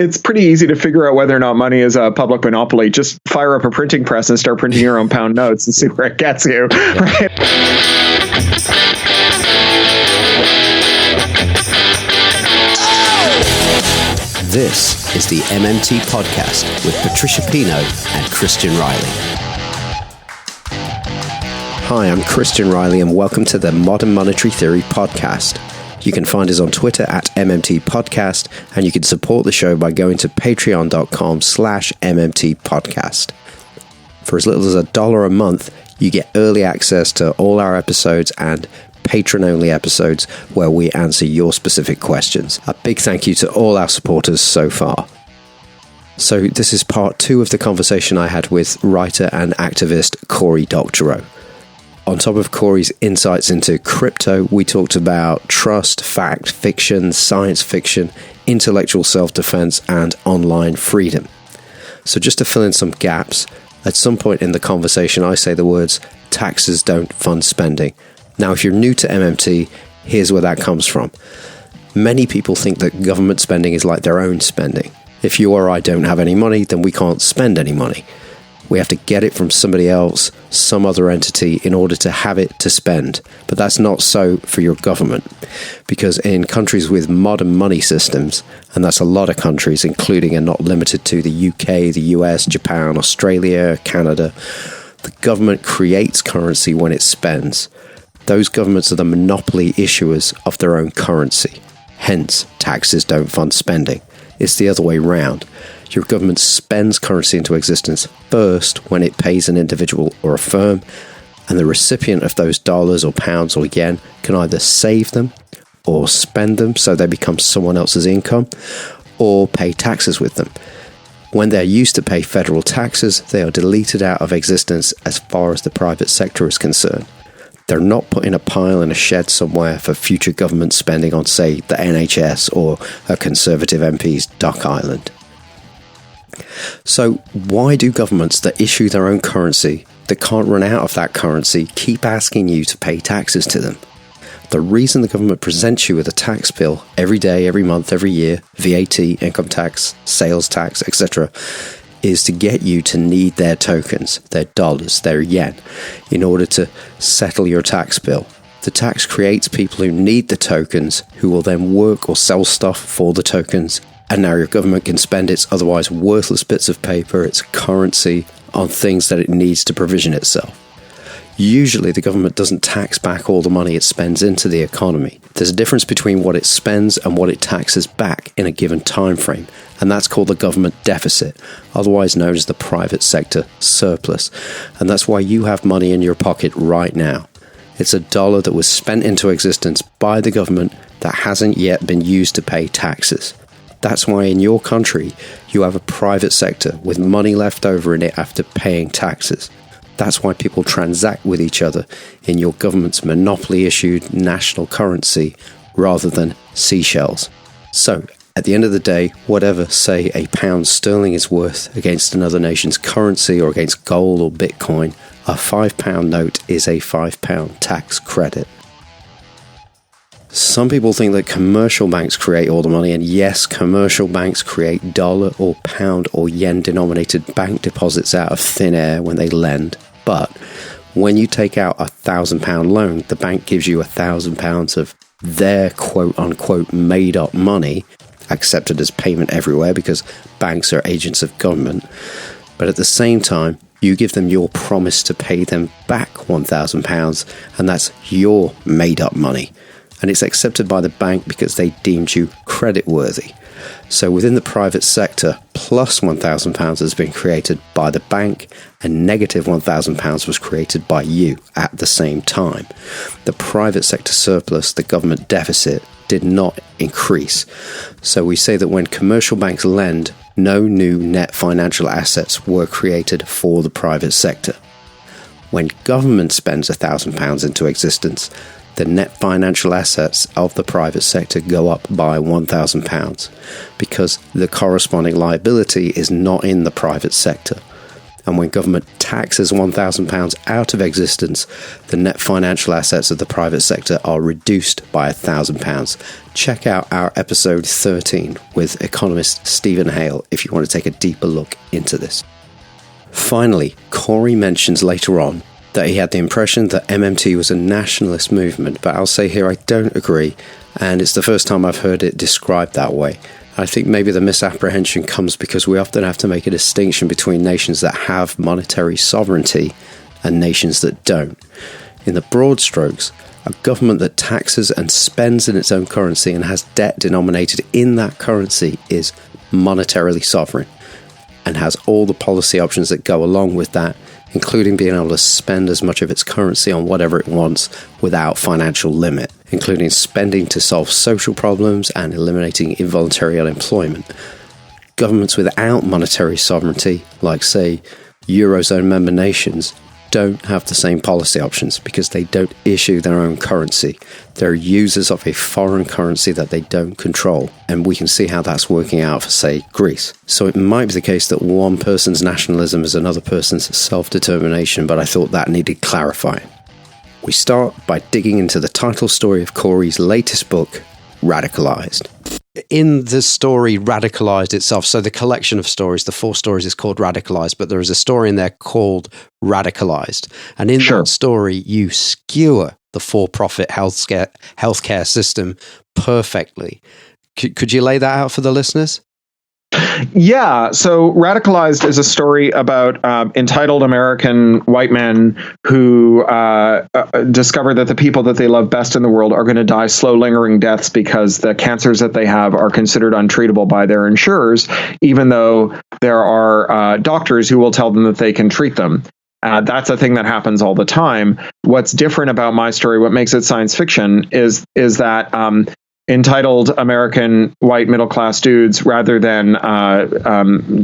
it's pretty easy to figure out whether or not money is a public monopoly. Just fire up a printing press and start printing your own pound notes and see where it gets you. Right? This is the MMT Podcast with Patricia Pino and Christian Riley. Hi, I'm Christian Riley and welcome to the Modern Monetary Theory Podcast. You can find us on Twitter at MMT Podcast, and you can support the show by going to patreon.com/MMT Podcast. For as little as $1 a month, you get early access to all our episodes and patron-only episodes where we answer your specific questions. A big thank you to all our supporters so far. So this is part 2 of the conversation I had with writer and activist Cory Doctorow. On top of Cory's insights into crypto, we talked about trust, fact, fiction, science fiction, intellectual self-defense, and online freedom. So just to fill in some gaps, at some point in the conversation I say the words, taxes don't fund spending. Now, if you're new to MMT, here's where that comes from. Many people think that government spending is like their own spending. If you or I don't have any money, then we can't spend any money. We have to get it from somebody else, some other entity, in order to have it to spend. But that's not so for your government. Because in countries with modern money systems, and that's a lot of countries, including and not limited to the UK, the US, Japan, Australia, Canada, the government creates currency when it spends. Those governments are the monopoly issuers of their own currency. Hence, taxes don't fund spending. It's the other way round. Your government spends currency into existence first when it pays an individual or a firm, and the recipient of those dollars or pounds or yen can either save them or spend them so they become someone else's income, or pay taxes with them. When they're used to pay federal taxes, they are deleted out of existence as far as the private sector is concerned. They're not put in a pile in a shed somewhere for future government spending on, say, the NHS or a Conservative MP's Duck Island. So why do governments that issue their own currency, that can't run out of that currency, keep asking you to pay taxes to them? The reason the government presents you with a tax bill every day, every month, every year, VAT, income tax, sales tax, etc., is to get you to need their tokens, their dollars, their yen, in order to settle your tax bill. The tax creates people who need the tokens, who will then work or sell stuff for the tokens, and now your government can spend its otherwise worthless bits of paper, its currency, on things that it needs to provision itself. Usually the government doesn't tax back all the money it spends into the economy. There's a difference between what it spends and what it taxes back in a given time frame, and that's called the government deficit, otherwise known as the private sector surplus. And that's why you have money in your pocket right now. It's a dollar that was spent into existence by the government that hasn't yet been used to pay taxes. That's why in your country you have a private sector with money left over in it after paying taxes. That's why people transact with each other in your government's monopoly-issued national currency rather than seashells. So, at the end of the day, whatever, say, a pound sterling is worth against another nation's currency or against gold or Bitcoin, a £5 note is a £5 tax credit. Some people think that commercial banks create all the money, and yes, commercial banks create dollar or pound or yen denominated bank deposits out of thin air when they lend. But when you take out a £1,000 loan, the bank gives you £1,000 of their quote-unquote made-up money, accepted as payment everywhere because banks are agents of government. But at the same time, you give them your promise to pay them back £1,000, and that's your made-up money. And it's accepted by the bank because they deemed you creditworthy. So within the private sector, plus £1,000 has been created by the bank, and negative £1,000 was created by you at the same time. The private sector surplus, the government deficit, did not increase. So we say that when commercial banks lend, no new net financial assets were created for the private sector. When government spends £1,000 into existence, the net financial assets of the private sector go up by £1,000 because the corresponding liability is not in the private sector. And when government taxes £1,000 out of existence, the net financial assets of the private sector are reduced by £1,000. Check out our episode 13 with economist Stephen Hale if you want to take a deeper look into this. Finally, Cory mentions later on that he had the impression that MMT was a nationalist movement, but I'll say here I don't agree, and it's the first time I've heard it described that way. I think maybe the misapprehension comes because we often have to make a distinction between nations that have monetary sovereignty and nations that don't. In the broad strokes, a government that taxes and spends in its own currency and has debt denominated in that currency is monetarily sovereign and has all the policy options that go along with that, including being able to spend as much of its currency on whatever it wants without financial limit, including spending to solve social problems and eliminating involuntary unemployment. Governments without monetary sovereignty, like, say, Eurozone member nations, don't have the same policy options because they don't issue their own currency. They're users of a foreign currency that they don't control, and we can see how that's working out for, say, Greece. So it might be the case that one person's nationalism is another person's self-determination, but I thought that needed clarifying. We start by digging into the title story of Cory's latest book, Radicalized. In the story Radicalized itself, so the collection of stories, the 4 stories is called Radicalized, but there is a story in there called Radicalized. And in that story, you skewer the for-profit healthcare system perfectly. Could you lay that out for the listeners? Yeah. So Radicalized is a story about entitled American white men who discover that the people that they love best in the world are going to die slow, lingering deaths because the cancers that they have are considered untreatable by their insurers, even though there are doctors who will tell them that they can treat them. That's a thing that happens all the time. What's different about my story, what makes it science fiction, is that entitled American white middle-class dudes, rather than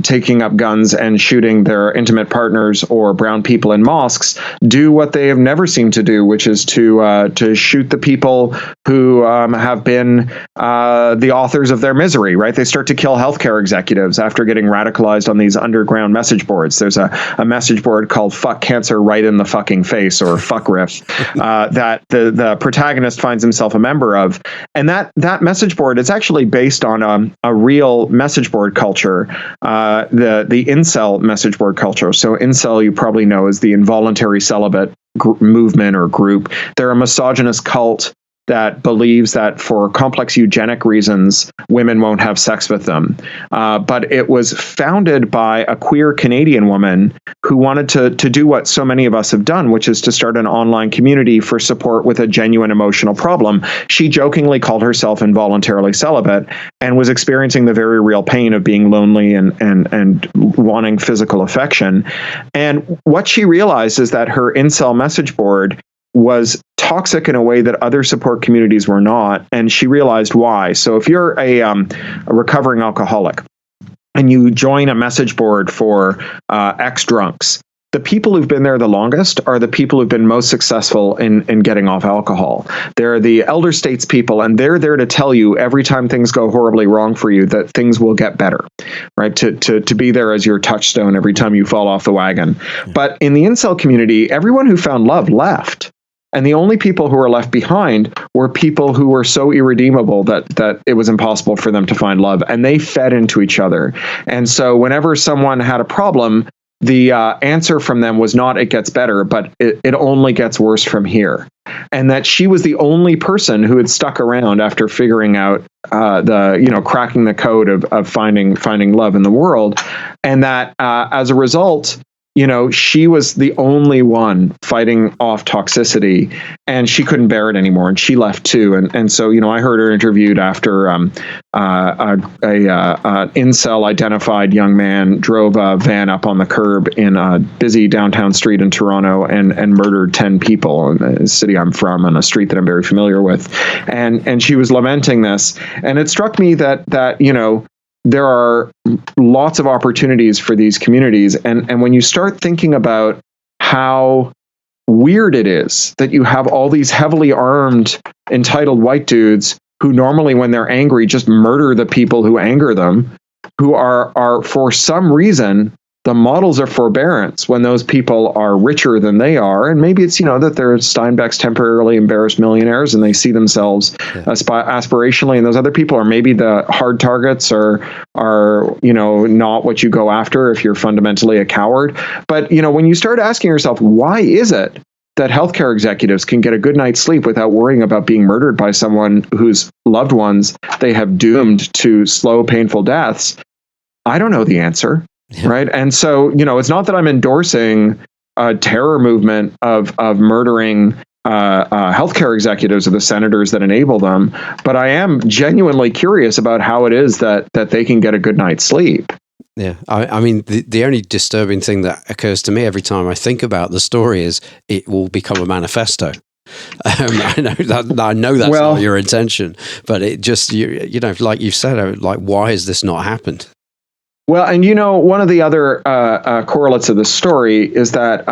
taking up guns and shooting their intimate partners or brown people in mosques, do what they have never seemed to do, which is to shoot the people who have been the authors of their misery, right? They start to kill healthcare executives after getting radicalized on these underground message boards. There's a message board called Fuck Cancer Right in the Fucking Face, or Fuck Riff, that the protagonist finds himself a member of. And that message board is actually based on a real message board culture, the incel message board culture. So incel, you probably know, is the involuntary celibate movement or group. They're a misogynist cult that believes that for complex eugenic reasons, women won't have sex with them. But it was founded by a queer Canadian woman who wanted to do what so many of us have done, which is to start an online community for support with a genuine emotional problem. She jokingly called herself involuntarily celibate and was experiencing the very real pain of being lonely and wanting physical affection. And what she realized is that her incel message board was toxic in a way that other support communities were not, and she realized why. So if you're a recovering alcoholic and you join a message board for ex-drunks, the people who've been there the longest are the people who've been most successful in getting off alcohol. They're the elder statespeople, and they're there to tell you every time things go horribly wrong for you that things will get better, right? To be there as your touchstone every time you fall off the wagon. But in the incel community, everyone who found love left. And the only people who were left behind were people who were so irredeemable that it was impossible for them to find love. And they fed into each other. And so whenever someone had a problem, the answer from them was not, it gets better, but it only gets worse from here. And that she was the only person who had stuck around after figuring out cracking the code of finding love in the world. And that as a result, she was the only one fighting off toxicity, and she couldn't bear it anymore, and she left too. And so, I heard her interviewed after a incel identified young man drove a van up on the curb in a busy downtown street in Toronto and murdered 10 people in the city I'm from, on a street that I'm very familiar with. And she was lamenting this, and it struck me that there are lots of opportunities for these communities. And when you start thinking about how weird it is that you have all these heavily armed, entitled white dudes who normally, when they're angry, just murder the people who anger them, who are for some reason, the models of forbearance when those people are richer than they are. And maybe it's, that they're Steinbeck's temporarily embarrassed millionaires and they see themselves aspirationally, and those other people are maybe the hard targets or are, not what you go after if you're fundamentally a coward. But, when you start asking yourself, why is it that healthcare executives can get a good night's sleep without worrying about being murdered by someone whose loved ones they have doomed to slow, painful deaths? I don't know the answer. Yeah. Right. And so, it's not that I'm endorsing a terror movement of murdering healthcare executives or the senators that enable them, but I am genuinely curious about how it is that they can get a good night's sleep. Yeah, I mean, the only disturbing thing that occurs to me every time I think about the story is it will become a manifesto. I know that's not your intention, but it just, like you said, like, why has this not happened? Well, and one of the other correlates of the story is that,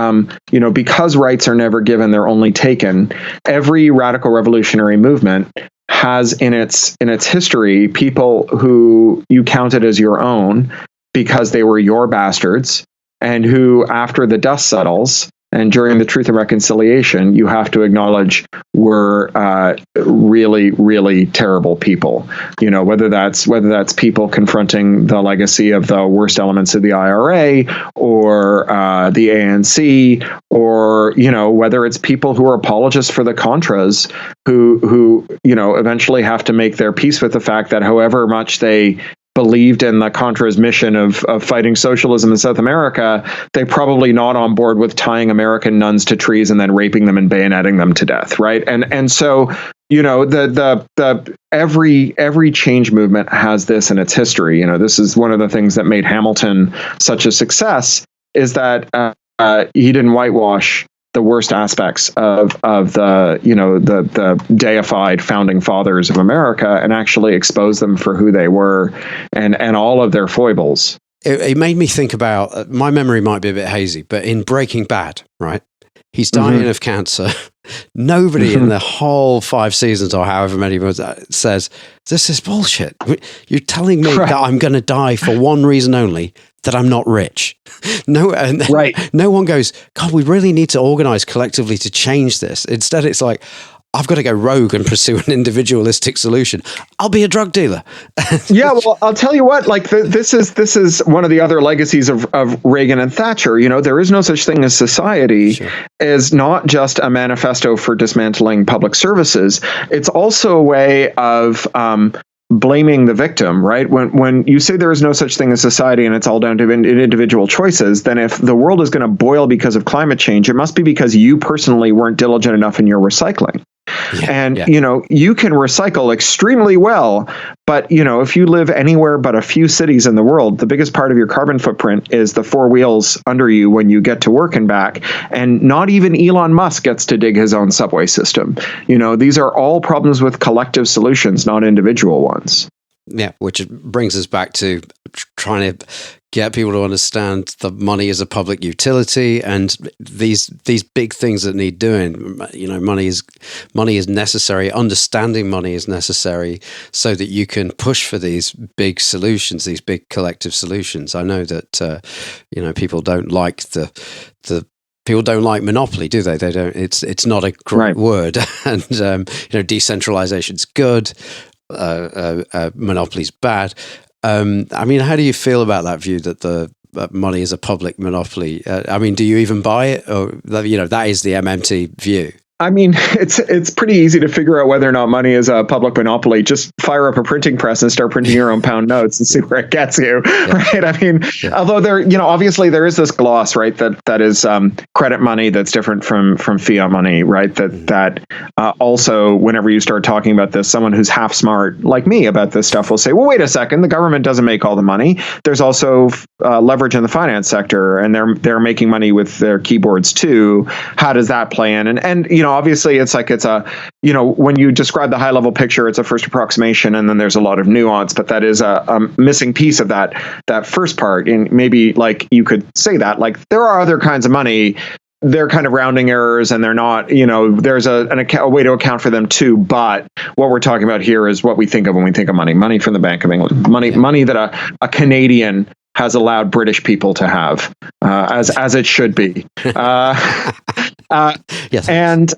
because rights are never given, they're only taken. Every radical revolutionary movement has in its history people who you counted as your own because they were your bastards, and who, after the dust settles and during the Truth and Reconciliation, you have to acknowledge were really, really terrible people. Whether that's people confronting the legacy of the worst elements of the IRA or the ANC, or whether it's people who are apologists for the Contras who eventually have to make their peace with the fact that however much they believed in the Contras mission of fighting socialism in South America, they're probably not on board with tying American nuns to trees and then raping them and bayoneting them to death, right? And so the every change movement has this in its history. This is one of the things that made Hamilton such a success, is that he didn't whitewash the worst aspects of the deified founding fathers of America and actually expose them for who they were and all of their foibles. It made me think about, my memory might be a bit hazy, but in Breaking Bad, right? He's dying of cancer. Nobody in the whole 5 seasons or however many says, this is bullshit. You're telling me that I'm going to die for one reason only, that I'm not rich. No one goes, God, we really need to organize collectively to change this. Instead, it's like, I've got to go rogue and pursue an individualistic solution. I'll be a drug dealer. Yeah, well, I'll tell you what, like this is one of the other legacies of Reagan and Thatcher. There is no such thing as society as not just a manifesto for dismantling public services. It's also a way of blaming the victim, right? When you say there is no such thing as society and it's all down to individual choices, then if the world is going to boil because of climate change, it must be because you personally weren't diligent enough in your recycling. You can recycle extremely well, but if you live anywhere but a few cities in the world, the biggest part of your carbon footprint is the four wheels under you when you get to work and back. And not even Elon Musk gets to dig his own subway system. These are all problems with collective solutions, not individual ones. Yeah, which brings us back to trying to get people to understand that money is a public utility, and these big things that need doing. Money is necessary. Understanding money is necessary so that you can push for these big solutions, these big collective solutions. I know that people don't like the people don't like monopoly, do they? They don't. It's not a great word, and decentralization's good. Monopoly's bad. How do you feel about that view that money is a public monopoly? Do you even buy it, or that is the MMT view? It's pretty easy to figure out whether or not money is a public monopoly. Just fire up a printing press and start printing your own pound notes and see where it gets you, right? Although there, obviously there is this gloss, right, that is credit money that's different from fiat money, right? That also, whenever you start talking about this, someone who's half smart like me about this stuff will say, well, wait a second, the government doesn't make all the money. There's also leverage in the finance sector, and they're making money with their keyboards too. How does that play in? And obviously it's when you describe the high level picture, it's a first approximation, and then there's a lot of nuance, but that is a missing piece of that first part. And maybe you could say that there are other kinds of money, they're kind of rounding errors, and they're not, there's a way to account for them too. But what we're talking about here is what we think of when we think of money from the Bank of England, money that a Canadian has allowed British people to have, as it should be. Yes. And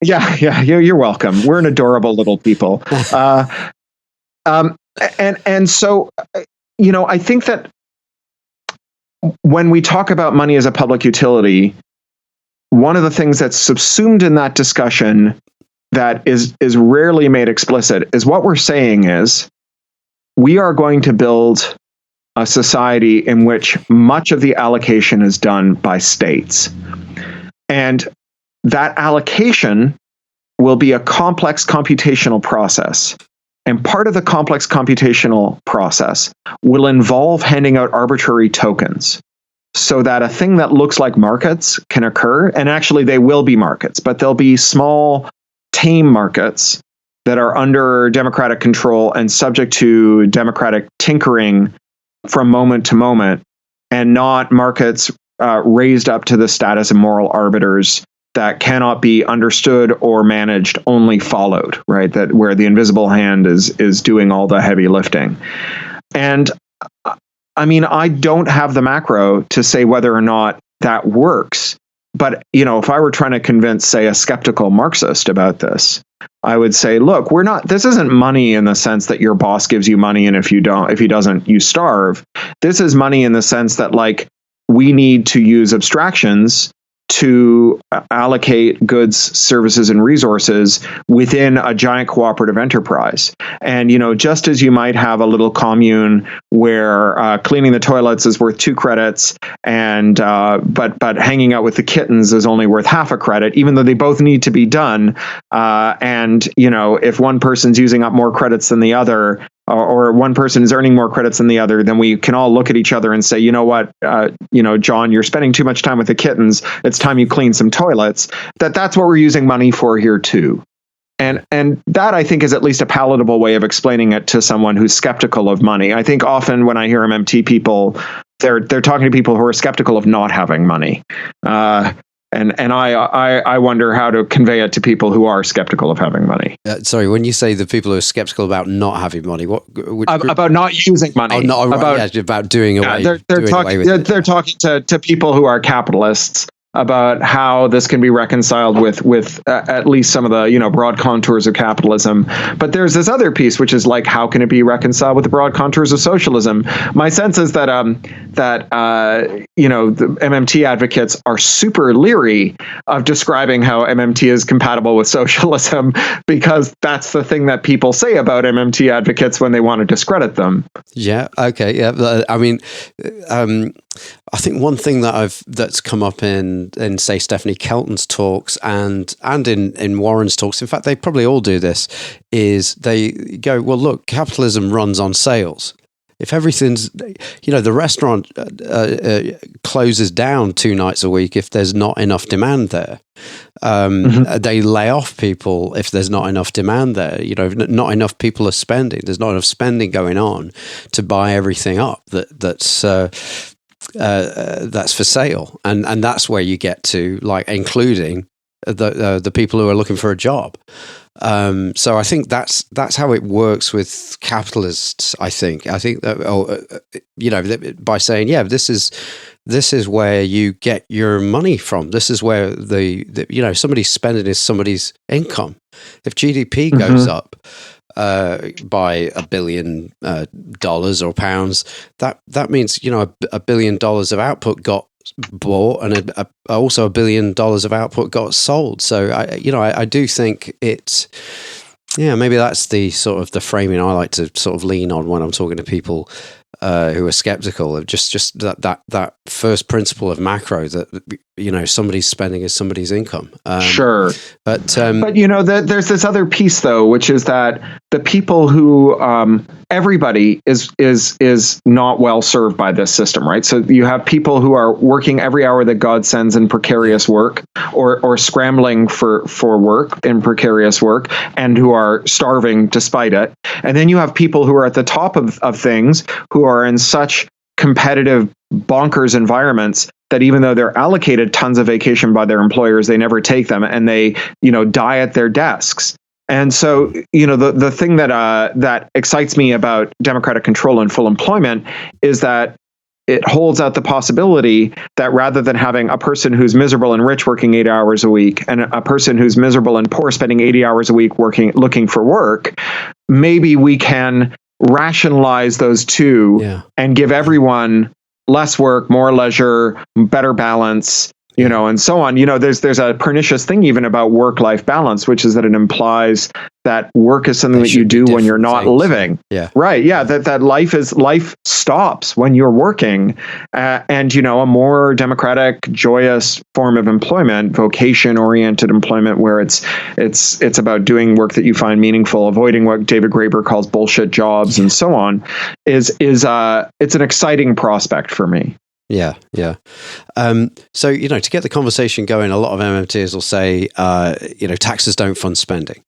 you're welcome. We're an adorable little people. And so, I think that when we talk about money as a public utility, one of the things that's subsumed in that discussion that is rarely made explicit is what we're saying is we are going to build a society in which much of the allocation is done by states. And that allocation will be a complex computational process. And part of the complex computational process will involve handing out arbitrary tokens so that a thing that looks like markets can occur. And actually, they will be markets, but they'll be small, tame markets that are under democratic control and subject to democratic tinkering from moment to moment, and not markets raised up to the status of moral arbiters that cannot be understood or managed, only followed, right? That where the invisible hand is doing all the heavy lifting. And I mean, I don't have the macro to say whether or not that works. But, if I were trying to convince, say, a skeptical Marxist about this, I would say, look, this isn't money in the sense that your boss gives you money, and if he doesn't, you starve. This is money in the sense that, like, we need to use abstractions to allocate goods, services, and resources within a giant cooperative enterprise. And, just as you might have a little commune where cleaning the toilets is worth 2 credits, and but hanging out with the kittens is only worth half a credit, even though they both need to be done. And, if one person's using up more credits than the other, or one person is earning more credits than the other, then we can all look at each other and say, you know what, John, you're spending too much time with the kittens. It's time you clean some toilets. That's what we're using money for here too. And that, I think, is at least a palatable way of explaining it to someone who's skeptical of money. I think often when I hear MMT people, they're talking to people who are skeptical of not having money. And I wonder how to convey it to people who are skeptical of having money. Sorry, when you say the people who are skeptical about not having money, about not using money? About doing away. They're talking to people who are capitalists about how this can be reconciled with at least some of the broad contours of capitalism. But there's this other piece, which is like, how can it be reconciled with the broad contours of socialism? My sense is that the MMT advocates are super leery of describing how MMT is compatible with socialism, because that's the thing that people say about MMT advocates when they want to discredit them. Yeah. Okay. Yeah. I mean, I think one thing that's come up in say Stephanie Kelton's talks and in Warren's talks, in fact they probably all do this, is they go, well, look, capitalism runs on sales. If everything's, the restaurant closes down 2 nights a week if there's not enough demand there. They lay off people if there's not enough demand there. Not enough people are spending. There's not enough spending going on to buy everything up that's for sale, and that's where you get to, like, including the people who are looking for a job. So I think that's how it works with capitalists. I think that by saying, yeah, this is where you get your money from. This is where the somebody's spending is somebody's income. If GDP goes up by $1 billion or pounds, that means $1 billion of output got bought, and also $1 billion of output got sold. So I do think it's, maybe that's the sort of the framing I like to sort of lean on when I'm talking to people who are skeptical of just that first principle of macro, that somebody's spending is somebody's income. Sure, but there's this other piece though, which is that the people who everybody is not well served by this system, right? So you have people who are working every hour that God sends in precarious work, or scrambling for work in precarious work, and who are starving despite it. And then you have people who are at the top of things, who are in such competitive, bonkers environments that even though they're allocated tons of vacation by their employers, they never take them, and they die at their desks. And so, the thing that excites me about democratic control and full employment is that it holds out the possibility that rather than having a person who's miserable and rich working 8 hours a week and a person who's miserable and poor spending 80 hours a week looking for work, maybe we can rationalize those two and give everyone less work, more leisure, better balance, and so on. There's a pernicious thing even about work-life balance, which is that it implies that work is something that you do when you're not living. Yeah. Right. Yeah. That life stops when you're working. And a more democratic, joyous form of employment, vocation-oriented employment, where it's about doing work that you find meaningful, avoiding what David Graeber calls bullshit jobs and so on, it's an exciting prospect for me. Yeah. So, to get the conversation going, a lot of MMTers will say, taxes don't fund spending.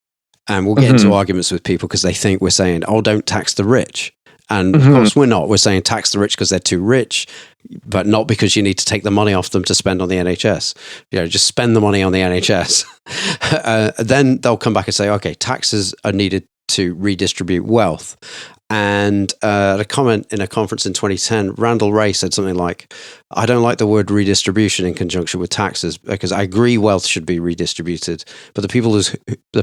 And we'll get into arguments with people because they think we're saying, oh, don't tax the rich. And of course we're not. We're saying tax the rich because they're too rich, but not because you need to take the money off them to spend on the NHS. Just spend the money on the NHS. Then they'll come back and say, okay, taxes are needed to redistribute wealth. And a comment in a conference in 2010, Randall Wray said something like, I don't like the word redistribution in conjunction with taxes because I agree wealth should be redistributed, but the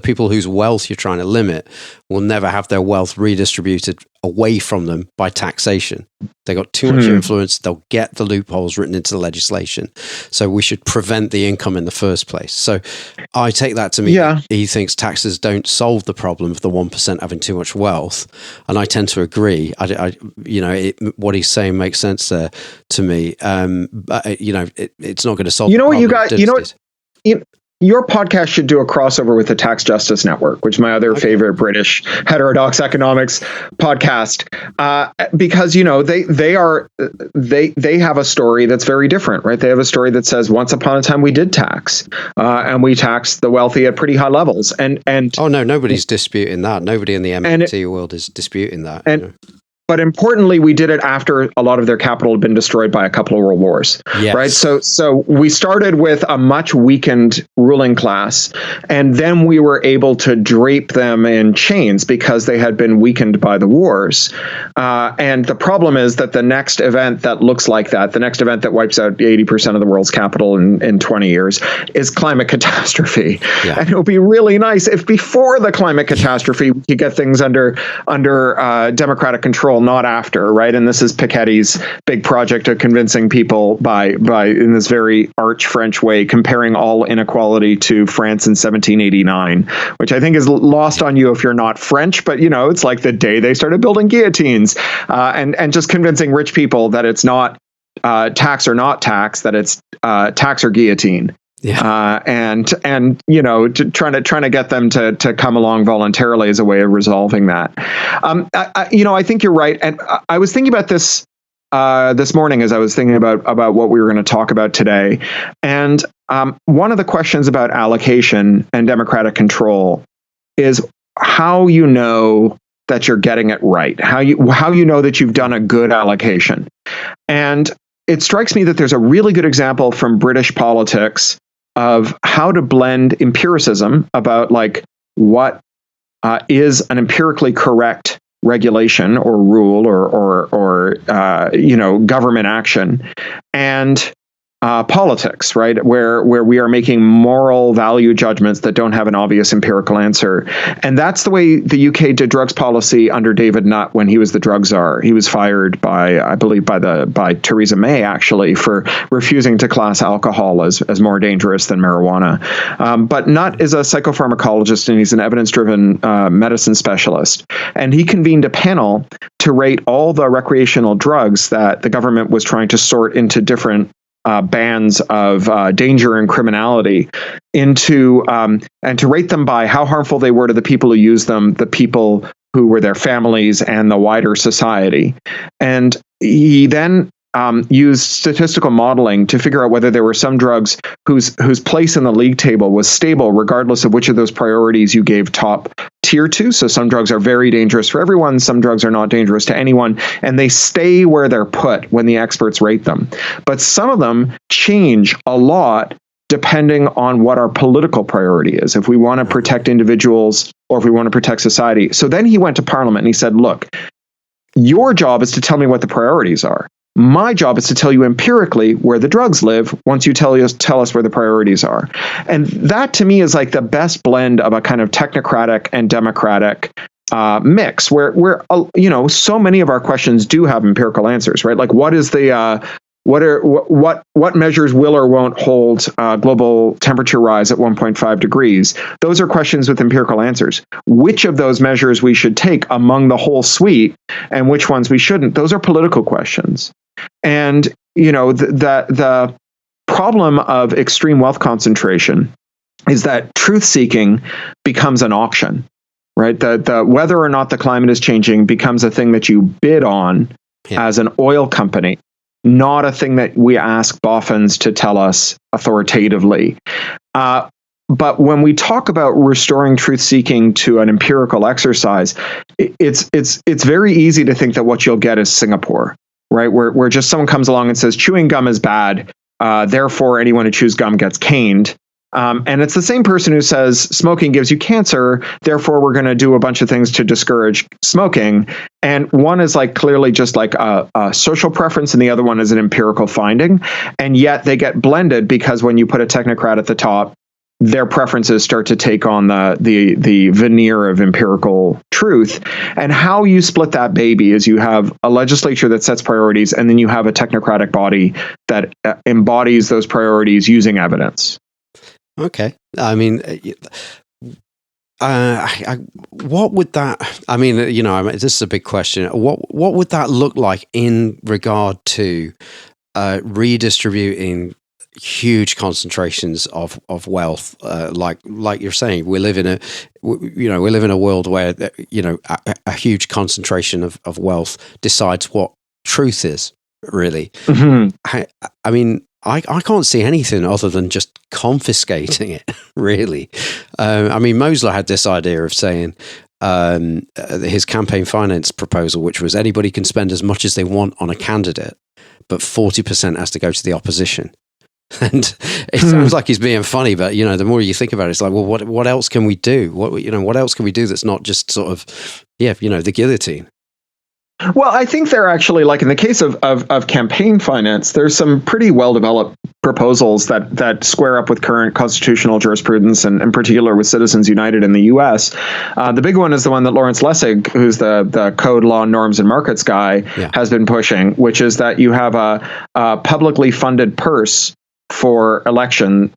people whose wealth you're trying to limit will never have their wealth redistributed away from them by taxation. They got too much influence. They'll get the loopholes written into the legislation. So we should prevent the income in the first place. So I take that to mean he thinks taxes don't solve the problem of the 1% having too much wealth. And I tend to agree. What he's saying makes sense there to me. But it's not going to solve. Your podcast should do a crossover with the Tax Justice Network, which is my other favorite British heterodox economics podcast, because they have a story that's very different, right? They have a story that says once upon a time we did tax, and we taxed the wealthy at pretty high levels, and oh no, nobody's disputing that. Nobody in the MMT world is disputing that. But importantly, we did it after a lot of their capital had been destroyed by a couple of world wars, right? So we started with a much weakened ruling class, and then we were able to drape them in chains because they had been weakened by the wars. And the problem is that the next event that looks like that, the next event that wipes out 80% of the world's capital in 20 years, is climate catastrophe. Yeah. And it would be really nice if before the climate catastrophe, we could get things under democratic control, not after, right? And this is Piketty's big project of convincing people by in this very arch French way, comparing all inequality to France in 1789, which I think is lost on you if you're not French, but it's like the day they started building guillotines, and just convincing rich people that it's not tax or not tax, that it's tax or guillotine. Yeah. And trying to get them to come along voluntarily as a way of resolving that. I think you're right. And I was thinking about this morning as I was thinking about what we were going to talk about today. And one of the questions about allocation and democratic control is how you know that you're getting it right, how you know that you've done a good allocation. And it strikes me that there's a really good example from British politics of how to blend empiricism about what is an empirically correct regulation or rule or government action, and politics, right? Where we are making moral value judgments that don't have an obvious empirical answer. And that's the way the UK did drugs policy under David Nutt when he was the drug czar. He was fired by Theresa May, actually, for refusing to class alcohol as more dangerous than marijuana. But Nutt is a psychopharmacologist, and he's an evidence-driven medicine specialist. And he convened a panel to rate all the recreational drugs that the government was trying to sort into different bands of danger and criminality and to rate them by how harmful they were to the people who used them, the people who were their families, and the wider society. And he then used statistical modeling to figure out whether there were some drugs whose place in the league table was stable, regardless of which of those priorities you gave top tier to. So some drugs are very dangerous for everyone, some drugs are not dangerous to anyone, and they stay where they're put when the experts rate them. But some of them change a lot depending on what our political priority is, if we want to protect individuals or if we want to protect society. So then he went to Parliament and he said, look, your job is to tell me what the priorities are. My job is to tell you empirically where the drugs live once you tell us where the priorities are. And that to me is like the best blend of a kind of technocratic and democratic mix where so many of our questions do have empirical answers, right? Like what is the what measures will or won't hold global temperature rise at 1.5 degrees? Those are questions with empirical answers. Which of those measures we should take among the whole suite and which ones we shouldn't? Those are political questions. And the problem of extreme wealth concentration is that truth seeking becomes an auction, right? The whether or not the climate is changing becomes a thing that you bid on as an oil company, not a thing that we ask boffins to tell us authoritatively. But when we talk about restoring truth seeking to an empirical exercise, it's very easy to think that what you'll get is Singapore, right? Where just someone comes along and says chewing gum is bad, therefore anyone who chews gum gets caned. And it's the same person who says smoking gives you cancer, therefore we're going to do a bunch of things to discourage smoking. And one is like clearly just like a social preference, and the other one is an empirical finding. And yet they get blended because when you put a technocrat at the top, their preferences start to take on the veneer of empirical truth. And how you split that baby is you have a legislature that sets priorities, and then you have a technocratic body that embodies those priorities using evidence. Okay. I mean, what would that? I mean, this is a big question. What would that look like in regard to redistributing huge concentrations of wealth? Like you're saying, we live in a world where a huge concentration of wealth decides what truth is. Really, mm-hmm. I mean. I can't see anything other than just confiscating it, really. I mean, Mosler had this idea of saying his campaign finance proposal, which was anybody can spend as much as they want on a candidate, but 40% has to go to the opposition. And it sounds like he's being funny, but the more you think about it, it's like, well, what else can we do? What else can we do that's not just sort of, the guillotine? Well, I think they're actually, like in the case of campaign finance, there's some pretty well-developed proposals that square up with current constitutional jurisprudence, and in particular with Citizens United in the U.S. The big one is the one that Lawrence Lessig, who's the code, law, norms, and markets guy, has been pushing, which is that you have a publicly funded purse for election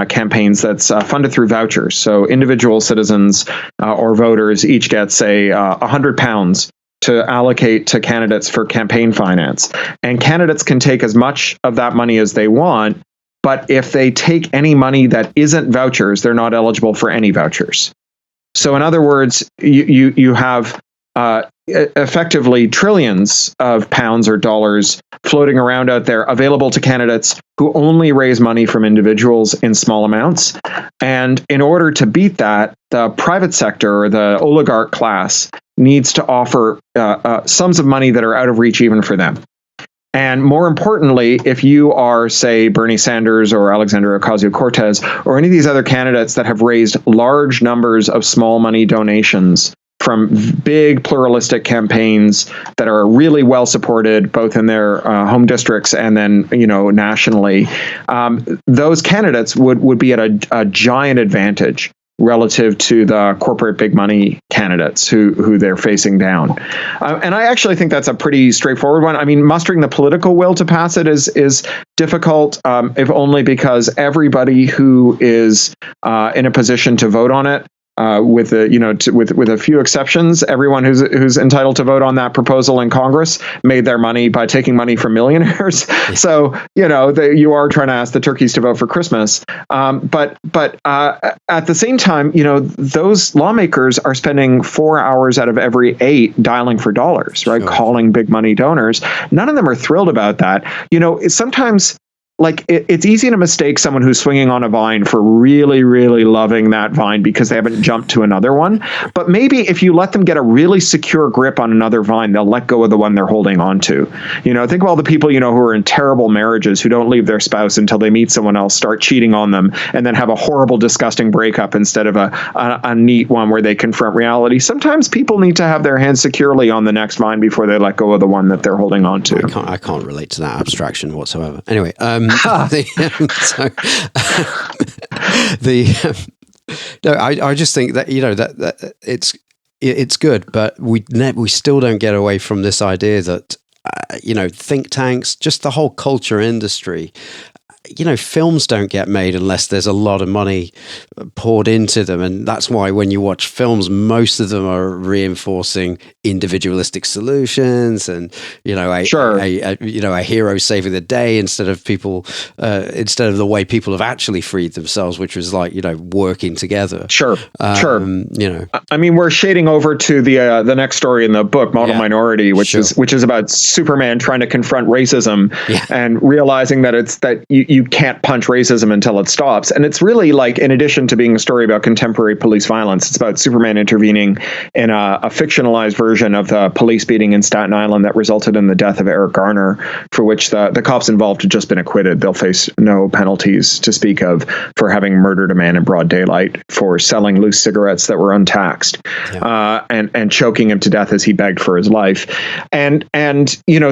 campaigns that's funded through vouchers. So individual citizens or voters each get, say, £100 to allocate to candidates for campaign finance. And candidates can take as much of that money as they want, but if they take any money that isn't vouchers, they're not eligible for any vouchers. So in other words, you have effectively trillions of pounds or dollars floating around out there available to candidates who only raise money from individuals in small amounts. And in order to beat that, the private sector or the oligarch class needs to offer sums of money that are out of reach even for them. And more importantly, if you are, say, Bernie Sanders or Alexandria Ocasio-Cortez or any of these other candidates that have raised large numbers of small money donations from big pluralistic campaigns that are really well supported, both in their home districts and then, nationally, those candidates would be at a giant advantage relative to the corporate big money candidates who they're facing down. And I actually think that's a pretty straightforward one. I mean, mustering the political will to pass it is difficult, if only because everybody who is in a position to vote on it, with a few exceptions, everyone who's entitled to vote on that proposal in Congress made their money by taking money from millionaires. So you are trying to ask the turkeys to vote for Christmas. But at the same time, those lawmakers are spending 4 hours out of every 8 dialing for dollars, right? Sure. Calling big money donors. None of them are thrilled about that. Sometimes like it's easy to mistake someone who's swinging on a vine for really, really loving that vine because they haven't jumped to another one. But maybe if you let them get a really secure grip on another vine, they'll let go of the one they're holding on to. Think of all the people, who are in terrible marriages, who don't leave their spouse until they meet someone else, start cheating on them, and then have a horrible, disgusting breakup instead of a neat one where they confront reality. Sometimes people need to have their hands securely on the next vine before they let go of the one that they're holding on to. I can't relate to that abstraction whatsoever. Anyway, I just think that that it's good, but we still don't get away from this idea that think tanks, just the whole culture industry. Films don't get made unless there's a lot of money poured into them. And that's why when you watch films, most of them are reinforcing individualistic solutions and, a hero saving the day instead of the way people have actually freed themselves, which was like, working together. Sure. I mean, we're shading over to the next story in the book, Model Minority, which is about Superman trying to confront racism and realizing that you can't punch racism until it stops. And it's really like, in addition to being a story about contemporary police violence, it's about Superman intervening in a fictionalized version of the police beating in Staten Island that resulted in the death of Eric Garner, for which the cops involved had just been acquitted. They'll face no penalties to speak of for having murdered a man in broad daylight for selling loose cigarettes that were untaxed, and choking him to death as he begged for his life. And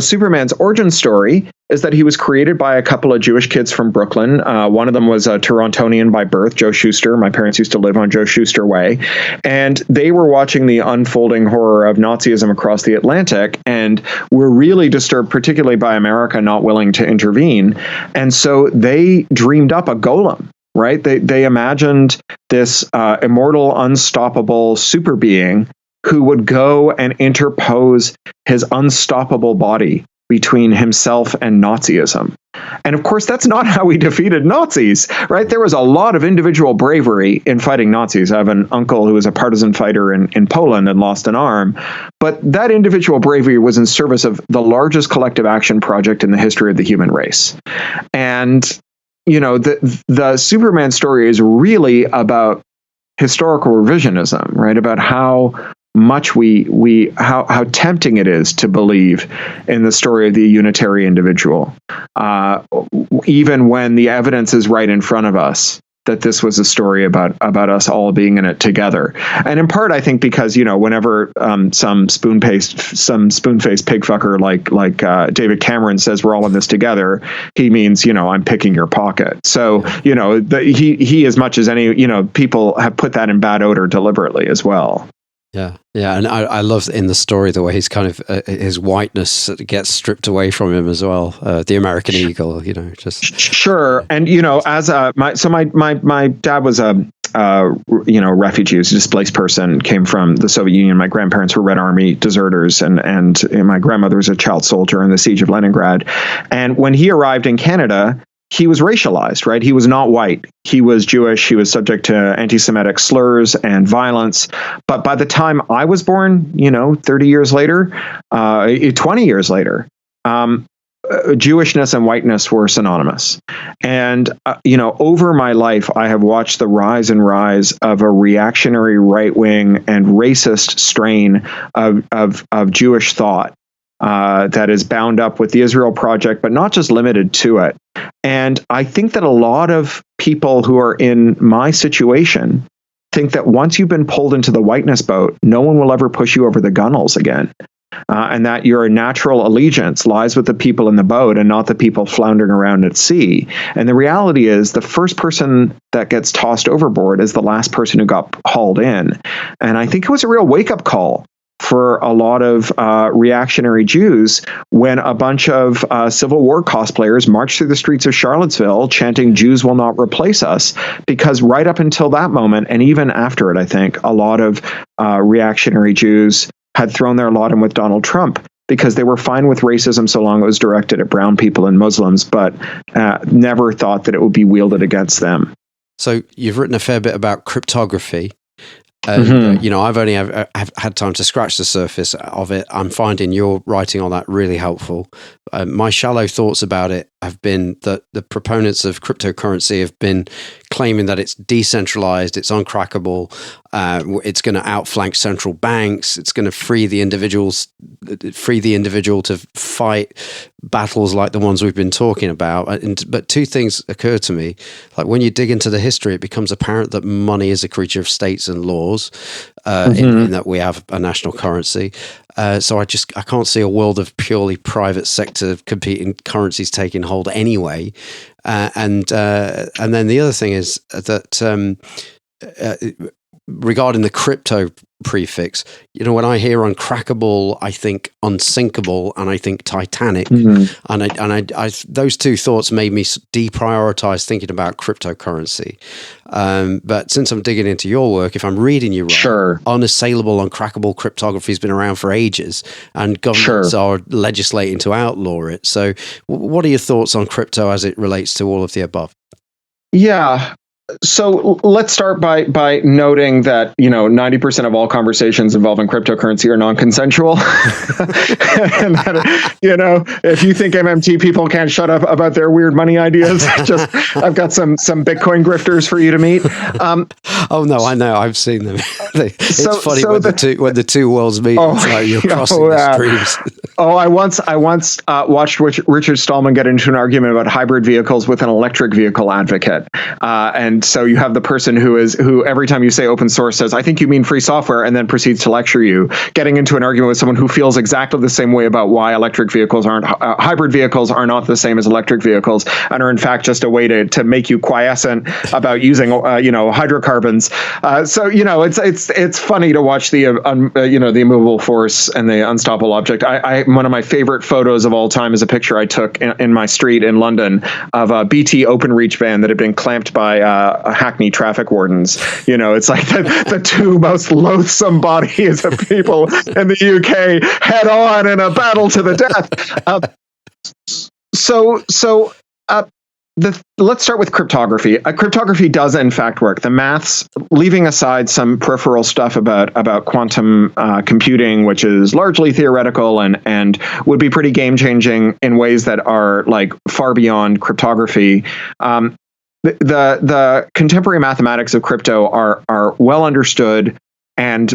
Superman's origin story is that he was created by a couple of Jewish kids from Brooklyn. One of them was a Torontonian by birth, Joe Shuster. My parents used to live on Joe Shuster Way. And they were watching the unfolding horror of Nazism across the Atlantic and were really disturbed, particularly by America not willing to intervene. And so they dreamed up a golem. Right? They imagined this immortal, unstoppable super being who would go and interpose his unstoppable body between himself and Nazism. And of course, that's not how we defeated Nazis, right? There was a lot of individual bravery in fighting Nazis. I have an uncle who was a partisan fighter in Poland and lost an arm. But that individual bravery was in service of the largest collective action project in the history of the human race. And, the Superman story is really about historical revisionism, right? About how much how tempting it is to believe in the story of the unitary individual, even when the evidence is right in front of us that this was a story about us all being in it together. And in part, I think because whenever some spoon-faced pig fucker like David Cameron says we're all in this together, he means I'm picking your pocket. So he as much as any people have put that in bad odor deliberately as well. Yeah, and I love in the story the way he's kind of his whiteness gets stripped away from him as well. The American Eagle, just sure. And as my dad was a refugee, was a displaced person, came from the Soviet Union. My grandparents were Red Army deserters, and my grandmother was a child soldier in the siege of Leningrad. And when he arrived in Canada, he was racialized, right? He was not white. He was Jewish. He was subject to anti-Semitic slurs and violence. But by the time I was born, 30 years later, 20 years later, Jewishness and whiteness were synonymous. And, over my life, I have watched the rise of a reactionary right-wing and racist strain of Jewish thought that is bound up with the Israel Project, but not just limited to it. And I think that a lot of people who are in my situation think that once you've been pulled into the whiteness boat, no one will ever push you over the gunnels again. And that your natural allegiance lies with the people in the boat and not the people floundering around at sea. And the reality is the first person that gets tossed overboard is the last person who got hauled in. And I think it was a real wake-up call for a lot of reactionary Jews when a bunch of Civil War cosplayers marched through the streets of Charlottesville chanting, "Jews will not replace us," because right up until that moment, and even after it, I think, a lot of reactionary Jews had thrown their lot in with Donald Trump because they were fine with racism so long it was directed at brown people and Muslims, but never thought that it would be wielded against them. So you've written a fair bit about cryptography. I've only have had time to scratch the surface of it. I'm finding your writing on that really helpful. My shallow thoughts about it have been that the proponents of cryptocurrency have been claiming that it's decentralized, it's uncrackable, it's going to outflank central banks, it's going to free the individual to fight battles like the ones we've been talking about. But two things occur to me. Like when you dig into the history, it becomes apparent that money is a creature of states and laws, in that we have a national currency. So I can't see a world of purely private sector competing currencies taking hold anyway. And then the other thing is that regarding the crypto prefix, when I hear uncrackable, I think unsinkable, and I think Titanic, and I those two thoughts made me deprioritize thinking about cryptocurrency. But since I'm digging into your work, if I'm reading you right, sure, unassailable, uncrackable cryptography has been around for ages, and governments are legislating to outlaw it. So, what are your thoughts on crypto as it relates to all of the above? Yeah. So let's start by noting that 90% of all conversations involving cryptocurrency are non-consensual, and that, if you think MMT people can't shut up about their weird money ideas, I've got some Bitcoin grifters for you to meet. Oh no, I know, I've seen them. It's funny when the two worlds meet. It's like you're crossing the streams. I once watched Richard Stallman get into an argument about hybrid vehicles with an electric vehicle advocate, and so you have the person who every time you say open source says, I think you mean free software, and then proceeds to lecture you, getting into an argument with someone who feels exactly the same way about why hybrid vehicles are not the same as electric vehicles, and are in fact just a way to make you quiescent about using hydrocarbons. So it's funny to watch the the immovable force and the unstoppable object. One of my favorite photos of all time is a picture I took in my street in London of a BT OpenReach van that had been clamped by Hackney traffic wardens. It's like the two most loathsome bodies of people in the UK head on in a battle to the death. Let's start with cryptography. Cryptography does in fact work. The maths, leaving aside some peripheral stuff about quantum computing, which is largely theoretical and would be pretty game changing in ways that are like far beyond cryptography. The contemporary mathematics of crypto are well understood and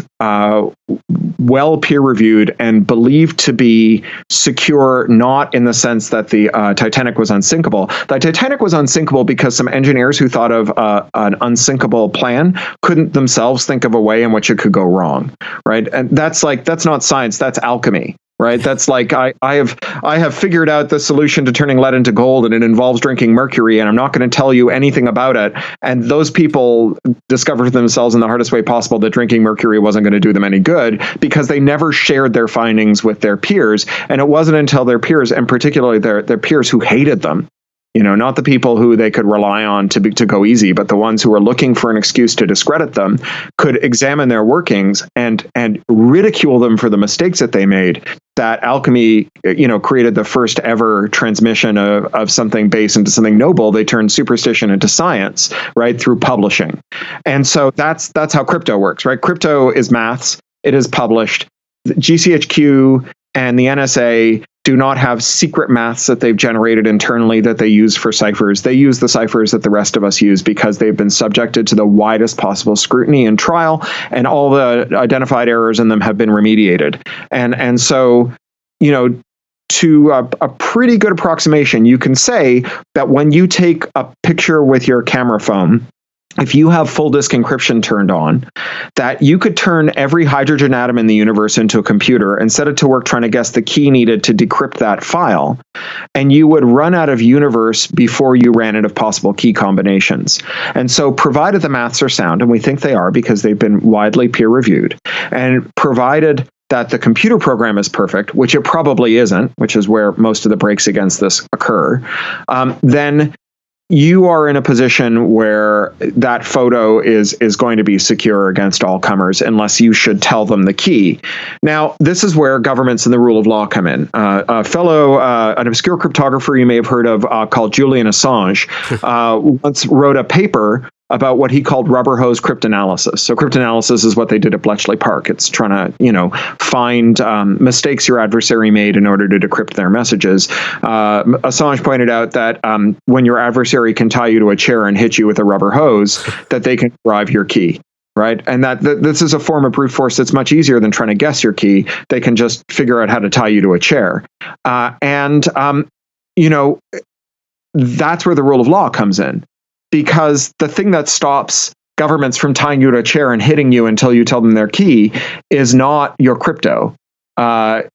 well peer-reviewed and believed to be secure, not in the sense that the Titanic was unsinkable. The Titanic was unsinkable because some engineers who thought of an unsinkable plan couldn't themselves think of a way in which it could go wrong, right? And that's not science, that's alchemy. Right. That's like I have figured out the solution to turning lead into gold, and it involves drinking mercury, and I'm not going to tell you anything about it. And those people discovered for themselves in the hardest way possible that drinking mercury wasn't going to do them any good, because they never shared their findings with their peers. And it wasn't until their peers, and particularly their peers who hated them, not the people who they could rely on to go easy, but the ones who were looking for an excuse to discredit them, could examine their workings and ridicule them for the mistakes that they made, that alchemy, created the first ever transmission of something base into something noble. They turned superstition into science, right, through publishing. And so that's how crypto works, right? Crypto is maths. It is published. GCHQ and the NSA do not have secret maths that they've generated internally that they use for ciphers. They use the ciphers that the rest of us use because they've been subjected to the widest possible scrutiny and trial, and all the identified errors in them have been remediated. And so, to a pretty good approximation, you can say that when you take a picture with your camera phone, if you have full disk encryption turned on, that you could turn every hydrogen atom in the universe into a computer and set it to work trying to guess the key needed to decrypt that file, and you would run out of universe before you ran out of possible key combinations. And so, provided the maths are sound, and we think they are because they've been widely peer reviewed, and provided that the computer program is perfect, which it probably isn't, which is where most of the breaks against this occur, then you are in a position where that photo is going to be secure against all comers, unless you should tell them the key. Now, this is where governments and the rule of law come in. An obscure cryptographer you may have heard of called Julian Assange once wrote a paper about what he called rubber hose cryptanalysis. So cryptanalysis is what they did at Bletchley Park. It's trying to, find mistakes your adversary made in order to decrypt their messages. Assange pointed out that when your adversary can tie you to a chair and hit you with a rubber hose, that they can derive your key. Right. And that this is a form of brute force that's much easier than trying to guess your key. They can just figure out how to tie you to a chair. That's where the rule of law comes in, because the thing that stops governments from tying you to a chair and hitting you until you tell them their key is not your crypto.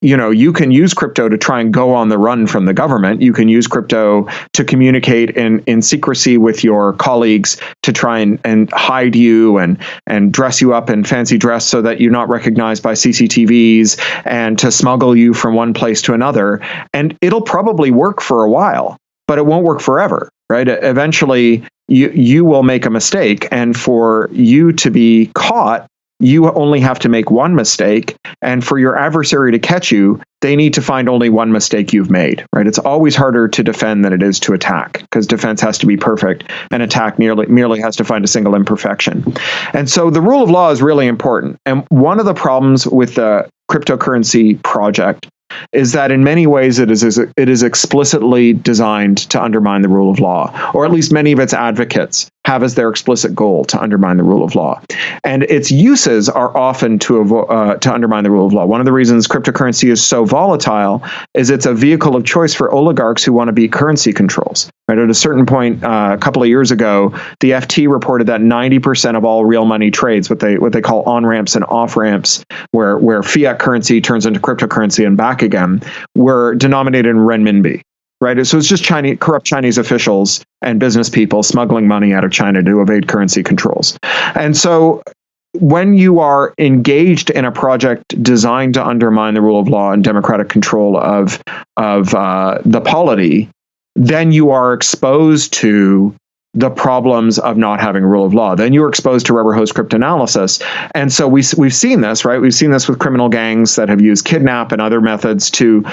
You can use crypto to try and go on the run from the government. You can use crypto to communicate in secrecy with your colleagues, to try and hide you and dress you up in fancy dress so that you're not recognized by CCTVs, and to smuggle you from one place to another. And it'll probably work for a while, but it won't work forever, right? Eventually, you will make a mistake, and for you to be caught, you only have to make one mistake, and for your adversary to catch you, they need to find only one mistake you've made, right? It's always harder to defend than it is to attack, because defense has to be perfect and attack merely has to find a single imperfection. And so the rule of law is really important. And one of the problems with the cryptocurrency project is that in many ways it is explicitly designed to undermine the rule of law, or at least many of its advocates have as their explicit goal to undermine the rule of law. And its uses are often to undermine the rule of law. One of the reasons cryptocurrency is so volatile is it's a vehicle of choice for oligarchs who want to beat currency controls. Right? At a certain point, a couple of years ago, the FT reported that 90% of all real money trades, what they call on-ramps and off-ramps, where fiat currency turns into cryptocurrency and back again, were denominated in renminbi. Right. So it's just corrupt Chinese officials and business people smuggling money out of China to evade currency controls. And so when you are engaged in a project designed to undermine the rule of law and democratic control of the polity, then you are exposed to the problems of not having rule of law. Then you're exposed to rubber hose cryptanalysis. And so we've seen this, right? We've seen this with criminal gangs that have used kidnap and other methods to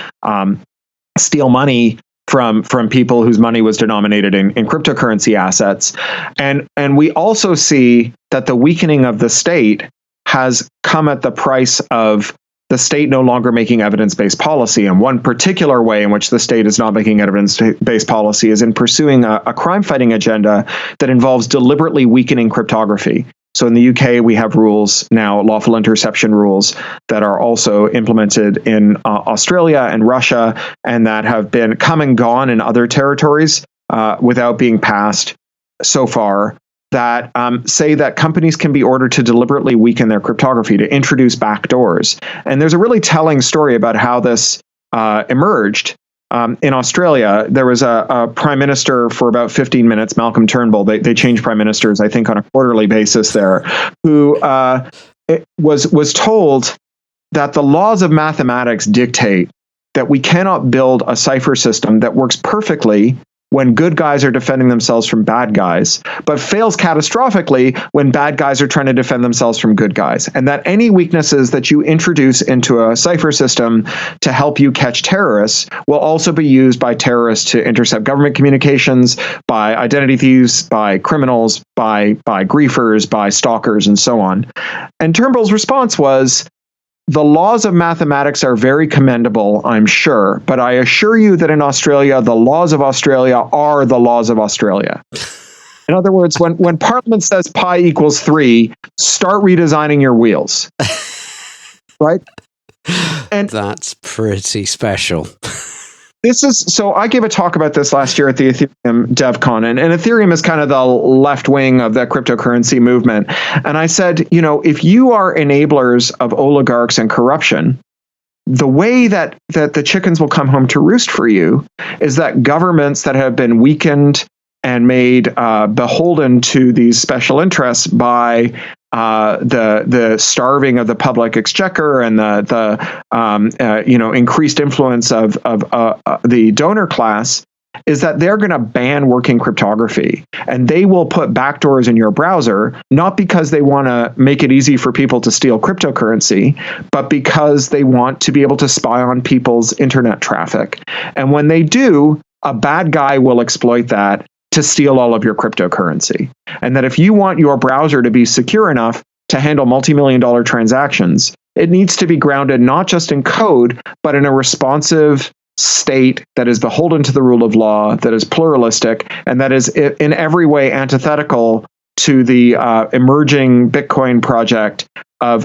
steal money from people whose money was denominated in cryptocurrency assets. And we also see that the weakening of the state has come at the price of the state no longer making evidence-based policy. And one particular way in which the state is not making evidence-based policy is in pursuing a crime-fighting agenda that involves deliberately weakening cryptography. So in the UK, we have rules now, lawful interception rules, that are also implemented in Australia and Russia, and that have been come and gone in other territories without being passed so far, that say that companies can be ordered to deliberately weaken their cryptography, to introduce backdoors. And there's a really telling story about how this emerged. In Australia, there was a prime minister for about 15 minutes, Malcolm Turnbull. They changed prime ministers, I think, on a quarterly basis there, who was told that the laws of mathematics dictate that we cannot build a cipher system that works perfectly when good guys are defending themselves from bad guys, but fails catastrophically when bad guys are trying to defend themselves from good guys. And that any weaknesses that you introduce into a cipher system to help you catch terrorists will also be used by terrorists to intercept government communications, by identity thieves, by criminals, by griefers, by stalkers, and so on. And Turnbull's response was, the laws of mathematics are very commendable, I'm sure, but I assure you that in Australia, the laws of Australia are the laws of Australia. In other words, when Parliament says pi equals 3, start redesigning your wheels. Right? And that's pretty special. This is, so I gave a talk about this last year at the Ethereum DevCon, and Ethereum is kind of the left wing of the cryptocurrency movement. And I said, if you are enablers of oligarchs and corruption, the way that the chickens will come home to roost for you is that governments that have been weakened and made beholden to these special interests by the starving of the public exchequer and the increased influence of the donor class, is that they're going to ban working cryptography, and they will put backdoors in your browser, not because they want to make it easy for people to steal cryptocurrency, but because they want to be able to spy on people's internet traffic. And when they do, a bad guy will exploit that. to steal all of your cryptocurrency. And that if you want your browser to be secure enough to handle multi-million-dollar transactions, it needs to be grounded not just in code, but in a responsive state that is beholden to the rule of law, that is pluralistic, and that is in every way antithetical to the emerging Bitcoin project of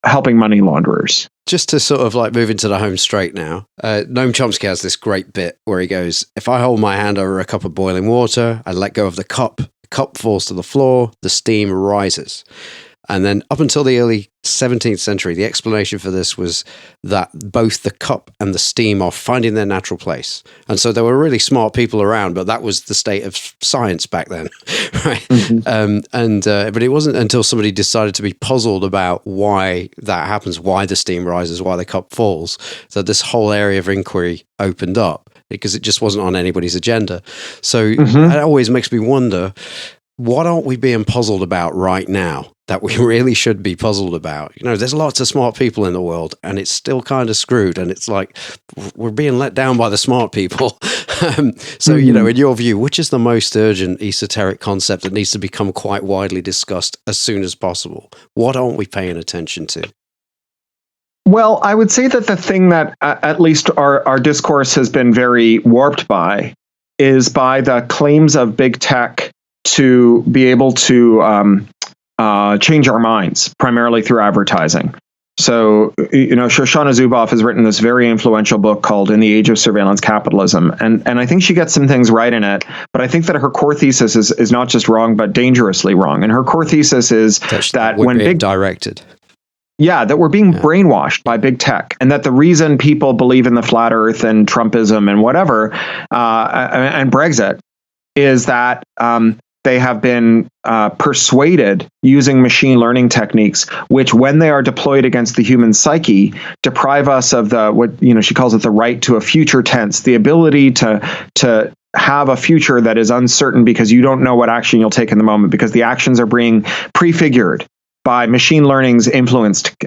helping money launderers. Just to sort of like move into the home straight now, Noam Chomsky has this great bit where he goes, if I hold my hand over a cup of boiling water, I let go of the cup falls to the floor, the steam rises. And then up until the early 17th century, the explanation for this was that both the cup and the steam are finding their natural place. And so there were really smart people around, but that was the state of science back then, right? Mm-hmm. But it wasn't until somebody decided to be puzzled about why that happens, why the steam rises, why the cup falls, that this whole area of inquiry opened up, because it just wasn't on anybody's agenda. So it always makes me wonder, what aren't we being puzzled about right now that we really should be puzzled about? You know, there's lots of smart people in the world and it's still kind of screwed. And it's like, we're being let down by the smart people. You know, in your view, which is the most urgent esoteric concept that needs to become quite widely discussed as soon as possible? What aren't we paying attention to? Well, I would say that the thing that at least our discourse has been very warped by is by the claims of big tech to be able to change our minds, primarily through advertising. So, you know, Shoshana Zuboff has written this very influential book called In the Age of Surveillance Capitalism. And I think she gets some things right in it, but I think that her core thesis is not just wrong, but dangerously wrong. And her core thesis is that when big directed. Yeah, that we're being brainwashed by big tech, and that the reason people believe in the flat earth and Trumpism and whatever, and Brexit, is that they have been persuaded using machine learning techniques, which, when they are deployed against the human psyche, deprive us of what she calls it the right to a future tense, the ability to have a future that is uncertain because you don't know what action you'll take in the moment, because the actions are being prefigured by machine learning's influenced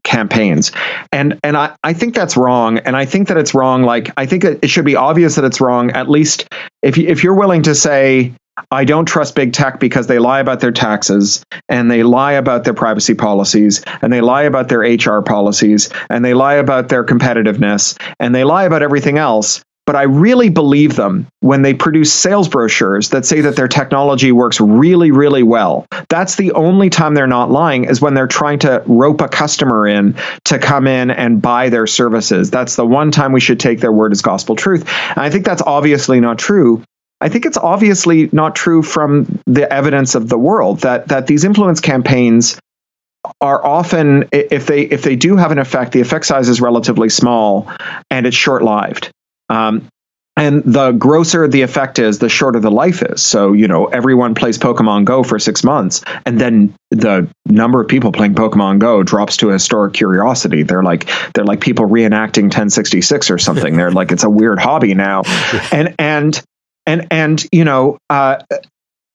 campaigns. And I think that's wrong. And I think that it's wrong. Like, I think it should be obvious that it's wrong, at least if you're willing to say, I don't trust big tech because they lie about their taxes, and they lie about their privacy policies, and they lie about their HR policies, and they lie about their competitiveness, and they lie about everything else. But I really believe them when they produce sales brochures that say that their technology works really, really well. That's the only time they're not lying, is when they're trying to rope a customer in to come in and buy their services. That's the one time we should take their word as gospel truth. And I think that's obviously not true. I think it's obviously not true from the evidence of the world that these influence campaigns are often, if they do have an effect, the effect size is relatively small and it's short-lived. And the grosser the effect is, the shorter the life is. So, everyone plays Pokemon Go for 6 months, and then the number of people playing Pokemon Go drops to a historic curiosity. They're like people reenacting 1066 or something. They're like, it's a weird hobby now. And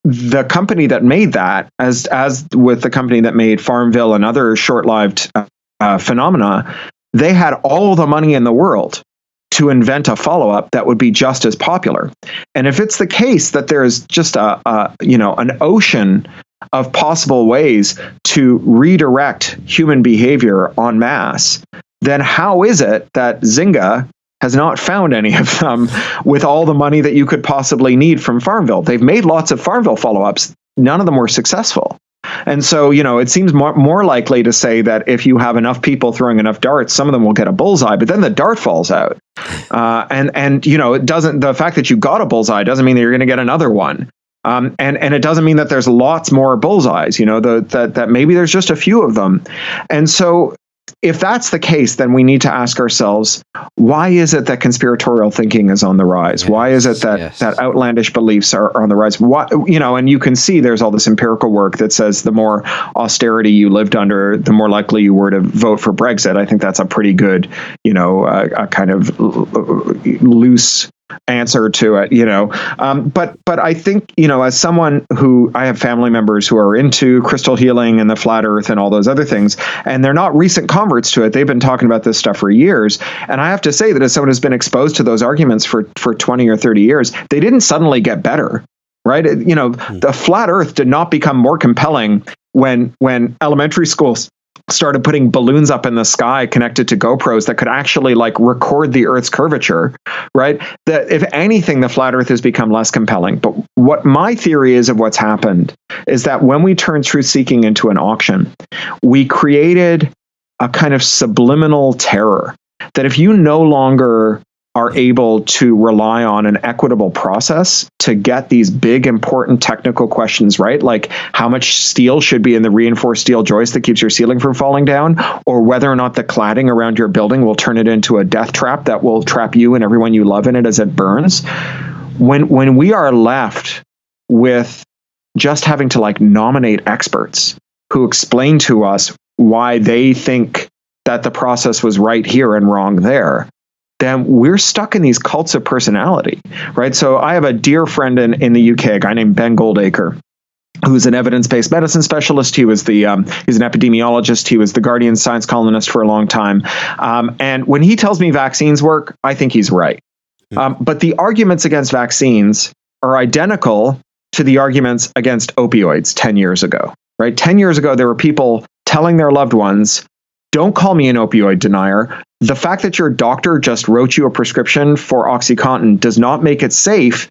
the company that made that, as with the company that made Farmville and other short-lived phenomena, they had all the money in the world to invent a follow-up that would be just as popular. And if it's the case that there is just an ocean of possible ways to redirect human behavior en masse, then how is it that Zynga has not found any of them with all the money that you could possibly need from Farmville? They've made lots of Farmville follow-ups. None of them were successful. And so, it seems more likely to say that if you have enough people throwing enough darts, some of them will get a bullseye, but then the dart falls out. And it doesn't, the fact that you got a bullseye doesn't mean that you're going to get another one. And it doesn't mean that there's lots more bullseyes, that maybe there's just a few of them. And so, if that's the case, then we need to ask ourselves, why is it that conspiratorial thinking is on the rise? Why is it that outlandish beliefs are on the rise? And you can see there's all this empirical work that says the more austerity you lived under, the more likely you were to vote for Brexit. I think that's a pretty good, a kind of loose answer to it, but I think, as someone who, I have family members who are into crystal healing and the flat earth and all those other things, and they're not recent converts to it. They've been talking about this stuff for years. And I have to say that as someone who's been exposed to those arguments for 20 or 30 years, they didn't suddenly get better, right? The flat earth did not become more compelling when elementary schools started putting balloons up in the sky connected to GoPros that could actually record the Earth's curvature, right? That if anything, the flat Earth has become less compelling. But what my theory is of what's happened is that when we turned truth seeking into an auction, we created a kind of subliminal terror that if you no longer are able to rely on an equitable process to get these big, important technical questions right, like how much steel should be in the reinforced steel joist that keeps your ceiling from falling down, or whether or not the cladding around your building will turn it into a death trap that will trap you and everyone you love in it as it burns. When we are left with just having to nominate experts who explain to us why they think that the process was right here and wrong there, then we're stuck in these cults of personality, right? So I have a dear friend in the UK, a guy named Ben Goldacre, who's an evidence-based medicine specialist. He was he's an epidemiologist. He was the Guardian science columnist for a long time. And when he tells me vaccines work, I think he's right. But the arguments against vaccines are identical to the arguments against opioids 10 years ago, right? 10 years ago, there were people telling their loved ones, don't call me an opioid denier. The fact that your doctor just wrote you a prescription for OxyContin does not make it safe.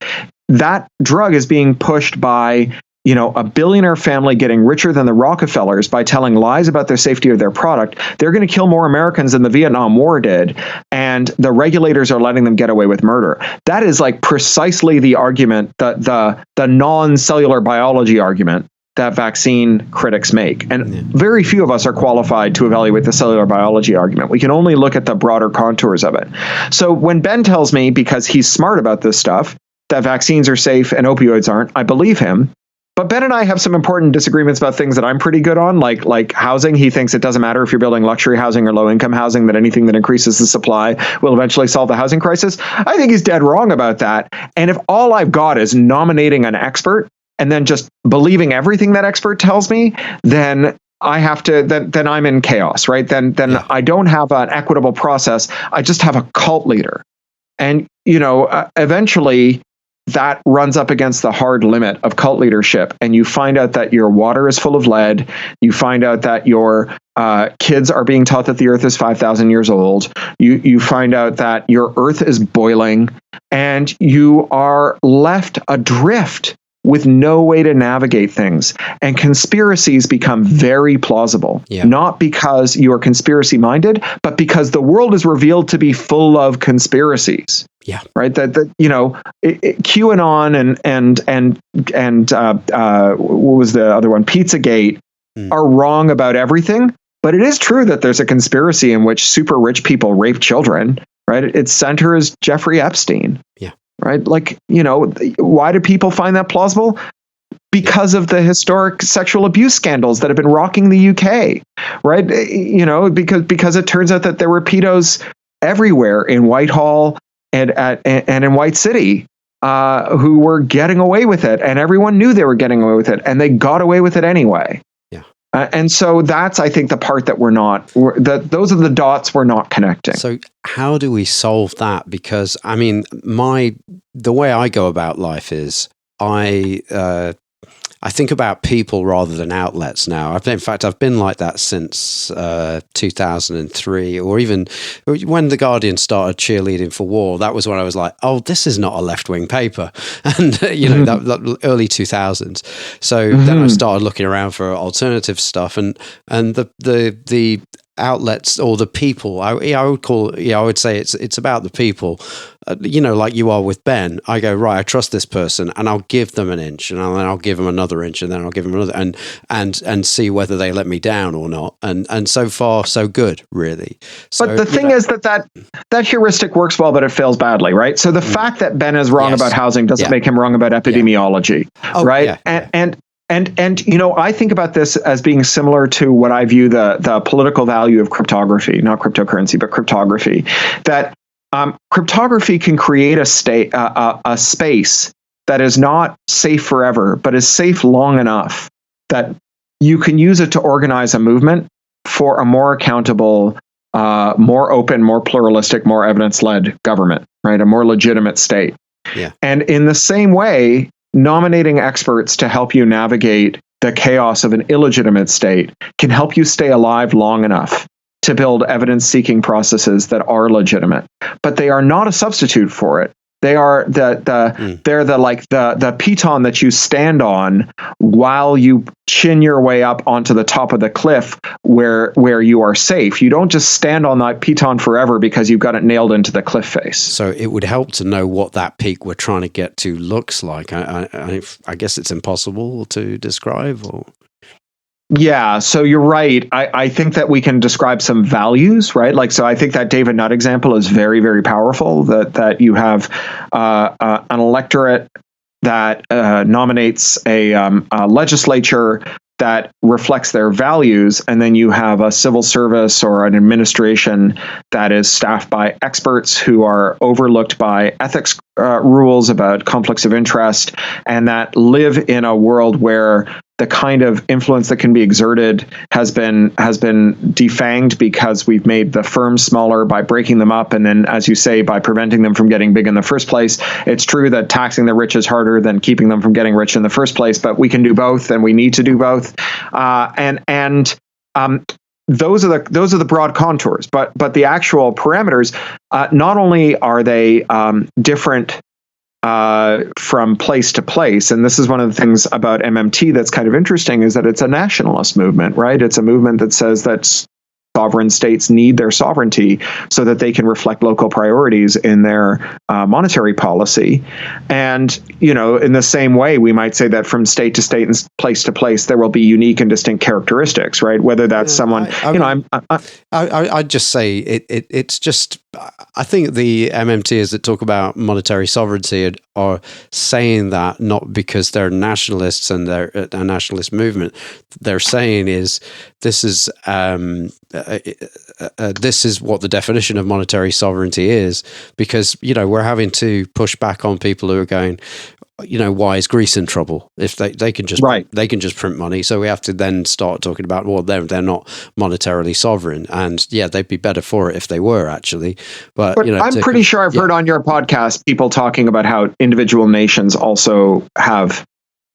That drug is being pushed by, a billionaire family getting richer than the Rockefellers by telling lies about their safety of their product. They're going to kill more Americans than the Vietnam War did, and the regulators are letting them get away with murder. That is precisely the argument, the non-cellular biology argument that vaccine critics make. And very few of us are qualified to evaluate the cellular biology argument. We can only look at the broader contours of it. So when Ben tells me, because he's smart about this stuff, that vaccines are safe and opioids aren't, I believe him. But Ben and I have some important disagreements about things that I'm pretty good on, like housing. He thinks it doesn't matter if you're building luxury housing or low-income housing, that anything that increases the supply will eventually solve the housing crisis. I think he's dead wrong about that. And if all I've got is nominating an expert and then just believing everything that expert tells me, then I have to, then I'm in chaos, right? Then I don't have an equitable process. I just have a cult leader. And, eventually that runs up against the hard limit of cult leadership. And you find out that your water is full of lead. You find out that your kids are being taught that the earth is 5,000 years old. You find out that your earth is boiling, and you are left adrift with no way to navigate things. And conspiracies become very plausible, not because you are conspiracy minded, but because the world is revealed to be full of conspiracies. Yeah. Right. That QAnon and what was the other one? Pizzagate are wrong about everything. But it is true that there's a conspiracy in which super rich people rape children. Right. Its center is Jeffrey Epstein. Yeah. Right. Why do people find that plausible? Because of the historic sexual abuse scandals that have been rocking the UK. Right. Because it turns out that there were pedos everywhere in Whitehall and in White City who were getting away with it. And everyone knew they were getting away with it. And they got away with it anyway. And so that's, I think, the part that those are the dots we're not connecting. So how do we solve that? Because, the way I go about life is I think about people rather than outlets now. I've been like that since 2003, or even when The Guardian started cheerleading for war. That was when I was like, oh, this is not a left-wing paper. And, that early 2000s. So then I started looking around for alternative stuff, and the outlets or the people, I would say it's about the people, like you are with Ben. I go, right, I trust this person, and I'll give them an inch, and then I'll give them another inch, and then I'll give them another, and see whether they let me down or not. And so far, so good, really. But the thing is that heuristic works well, but it fails badly, right? So the fact that Ben is wrong about housing doesn't make him wrong about epidemiology, right? And I think about this as being similar to what I view the political value of cryptography, not cryptocurrency, but cryptography. That cryptography can create a space that is not safe forever, but is safe long enough that you can use it to organize a movement for a more accountable, more open, more pluralistic, more evidence-led government, right? A more legitimate state. Yeah. And in the same way, nominating experts to help you navigate the chaos of an illegitimate state can help you stay alive long enough to build evidence-seeking processes that are legitimate. But they are not a substitute for it. They are they're the piton that you stand on while you chin your way up onto the top of the cliff where you are safe. You don't just stand on that piton forever because you've got it nailed into the cliff face. So it would help to know what that peak we're trying to get to looks like. I guess it's impossible to describe. Or yeah, so you're right. I think that we can describe some values, right? Like, so I think that David Nutt example is very, very powerful, that you have an electorate that nominates a legislature that reflects their values, and then you have a civil service or an administration that is staffed by experts who are overlooked by ethics rules about conflicts of interest, and that live in a world where the kind of influence that can be exerted has been defanged because we've made the firms smaller by breaking them up, and then, as you say, by preventing them from getting big in the first place. It's true that taxing the rich is harder than keeping them from getting rich in the first place, but we can do both, and we need to do both. Those are the broad contours, but the actual parameters, not only are they different from place to place. And this is one of the things about MMT that's kind of interesting, is that it's a nationalist movement, right? It's a movement that says that sovereign states need their sovereignty so that they can reflect local priorities in their monetary policy. And, in the same way, we might say that from state to state and place to place, there will be unique and distinct characteristics, right? Whether that's someone, I'd just say it's just, I think the MMTers that talk about monetary sovereignty are saying that not because they're nationalists and they're a nationalist movement. They're saying this is what the definition of monetary sovereignty is, because we're having to push back on people who are going, why is Greece in trouble if they can just they can just print money? So we have to then start talking about, well, they're not monetarily sovereign, and they'd be better for it if they were, actually. But I'm pretty sure I've heard on your podcast people talking about how individual nations also have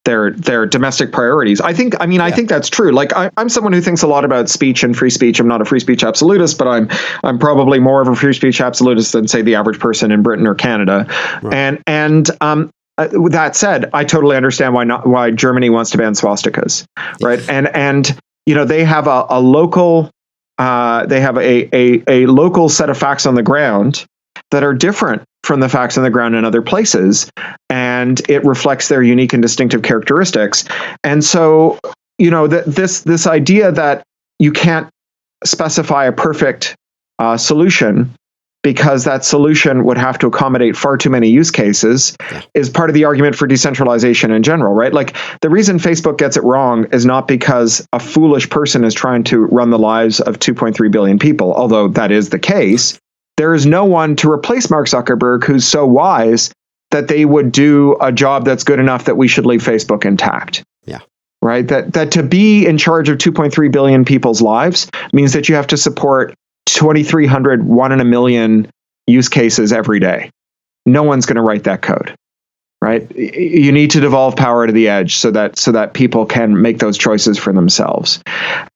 their domestic priorities. I think that's true. Like, I'm someone who thinks a lot about speech and free speech. I'm not a free speech absolutist, but I'm probably more of a free speech absolutist than, say, the average person in Britain or Canada. Right. And with that said, I totally understand why Germany wants to ban swastikas, right? And they have a local local set of facts on the ground that are different from the facts on the ground in other places, and it reflects their unique and distinctive characteristics. And so, this idea that you can't specify a perfect solution because that solution would have to accommodate far too many use cases is part of the argument for decentralization in general, right? Like, the reason Facebook gets it wrong is not because a foolish person is trying to run the lives of 2.3 billion people, although that is the case. There is no one to replace Mark Zuckerberg who's so wise that they would do a job that's good enough that we should leave Facebook intact. Yeah. Right? That to be in charge of 2.3 billion people's lives means that you have to support 2,300 one in a million use cases every day. No one's going to write that code, right? You need to devolve power to the edge so that people can make those choices for themselves.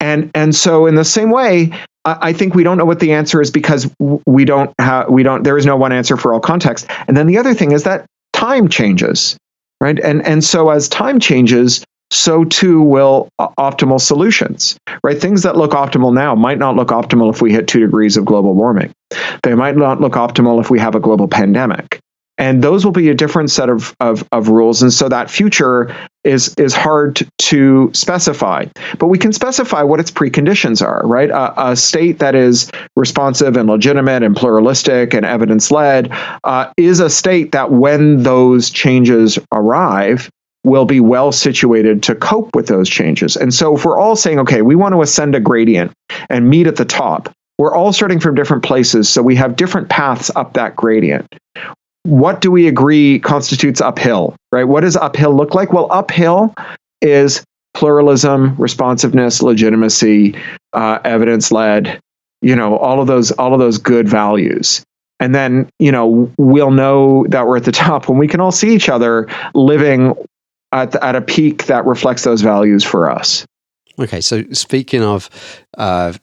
And so in the same way, I think we don't know what the answer is because there is no one answer for all context. And then the other thing is that time changes, right? And so as time changes, so too will optimal solutions, right? Things that look optimal now might not look optimal if we hit 2 degrees of global warming. They might not look optimal if we have a global pandemic. And those will be a different set of rules. And so that future is hard to specify. But we can specify what its preconditions are, right? A state that is responsive and legitimate and pluralistic and evidence-led is a state that, when those changes arrive, will be well situated to cope with those changes. And so if we're all saying, okay, we want to ascend a gradient and meet at the top, we're all starting from different places, so we have different paths up that gradient. What do we agree constitutes uphill, right? What does uphill look like? Well, uphill is pluralism, responsiveness, legitimacy, evidence-led, all of those good values. And then, we'll know that we're at the top when we can all see each other living at a peak that reflects those values for us. Okay, so speaking of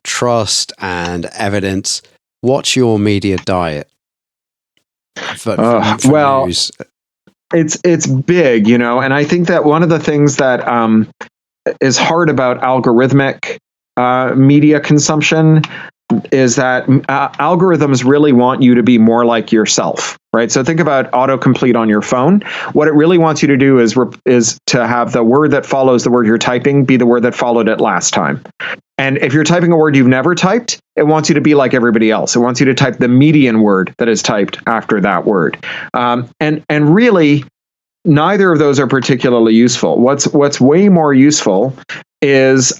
trust and evidence, what's your media diet? For news? It's big, and I think that one of the things that is hard about algorithmic media consumption is that algorithms really want you to be more like yourself, right? So think about autocomplete on your phone. What it really wants you to do is to have the word that follows the word you're typing be the word that followed it last time. And if you're typing a word you've never typed, it wants you to be like everybody else. It wants you to type the median word that is typed after that word. And really, neither of those are particularly useful. What's way more useful is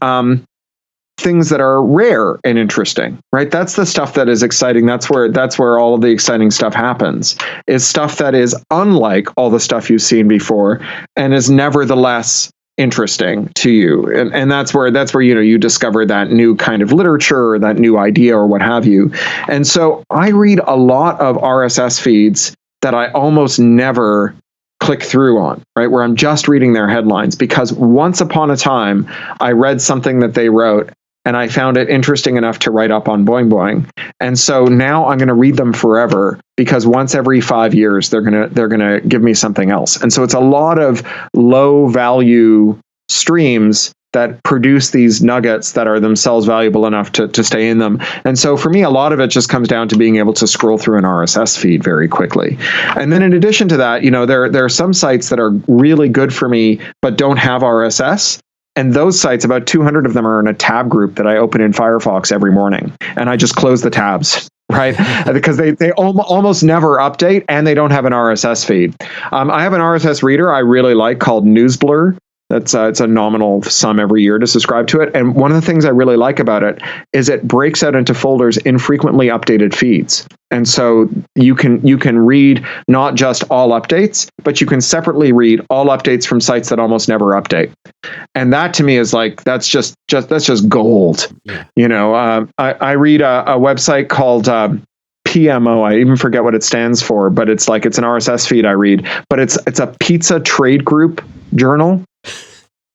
things that are rare and interesting, right? That's the stuff that is exciting. That's where all of the exciting stuff happens, is stuff that is unlike all the stuff you've seen before and is nevertheless interesting to you. And that's where you discover that new kind of literature or that new idea or what have you. And so I read a lot of RSS feeds that I almost never click through on, right? Where I'm just reading their headlines, because once upon a time I read something that they wrote and I found it interesting enough to write up on Boing Boing. And so now I'm going to read them forever, because once every 5 years they're going to give me something else. And so it's a lot of low value streams that produce these nuggets that are themselves valuable enough to stay in them. And so for me, a lot of it just comes down to being able to scroll through an RSS feed very quickly. And then in addition to that, there are some sites that are really good for me, but don't have RSS. And those sites, about 200 of them are in a tab group that I open in Firefox every morning. And I just close the tabs, right? Because they almost never update, and they don't have an RSS feed. I have an RSS reader I really like called NewsBlur. It's a nominal sum every year to subscribe to it. And one of the things I really like about it is it breaks out into folders infrequently updated feeds. And so you can read not just all updates, but you can separately read all updates from sites that almost never update. And that to me is like, that's just gold. Yeah. I read a website called PMO. I even forget what it stands for, but it's an RSS feed I read, but it's a pizza trade group journal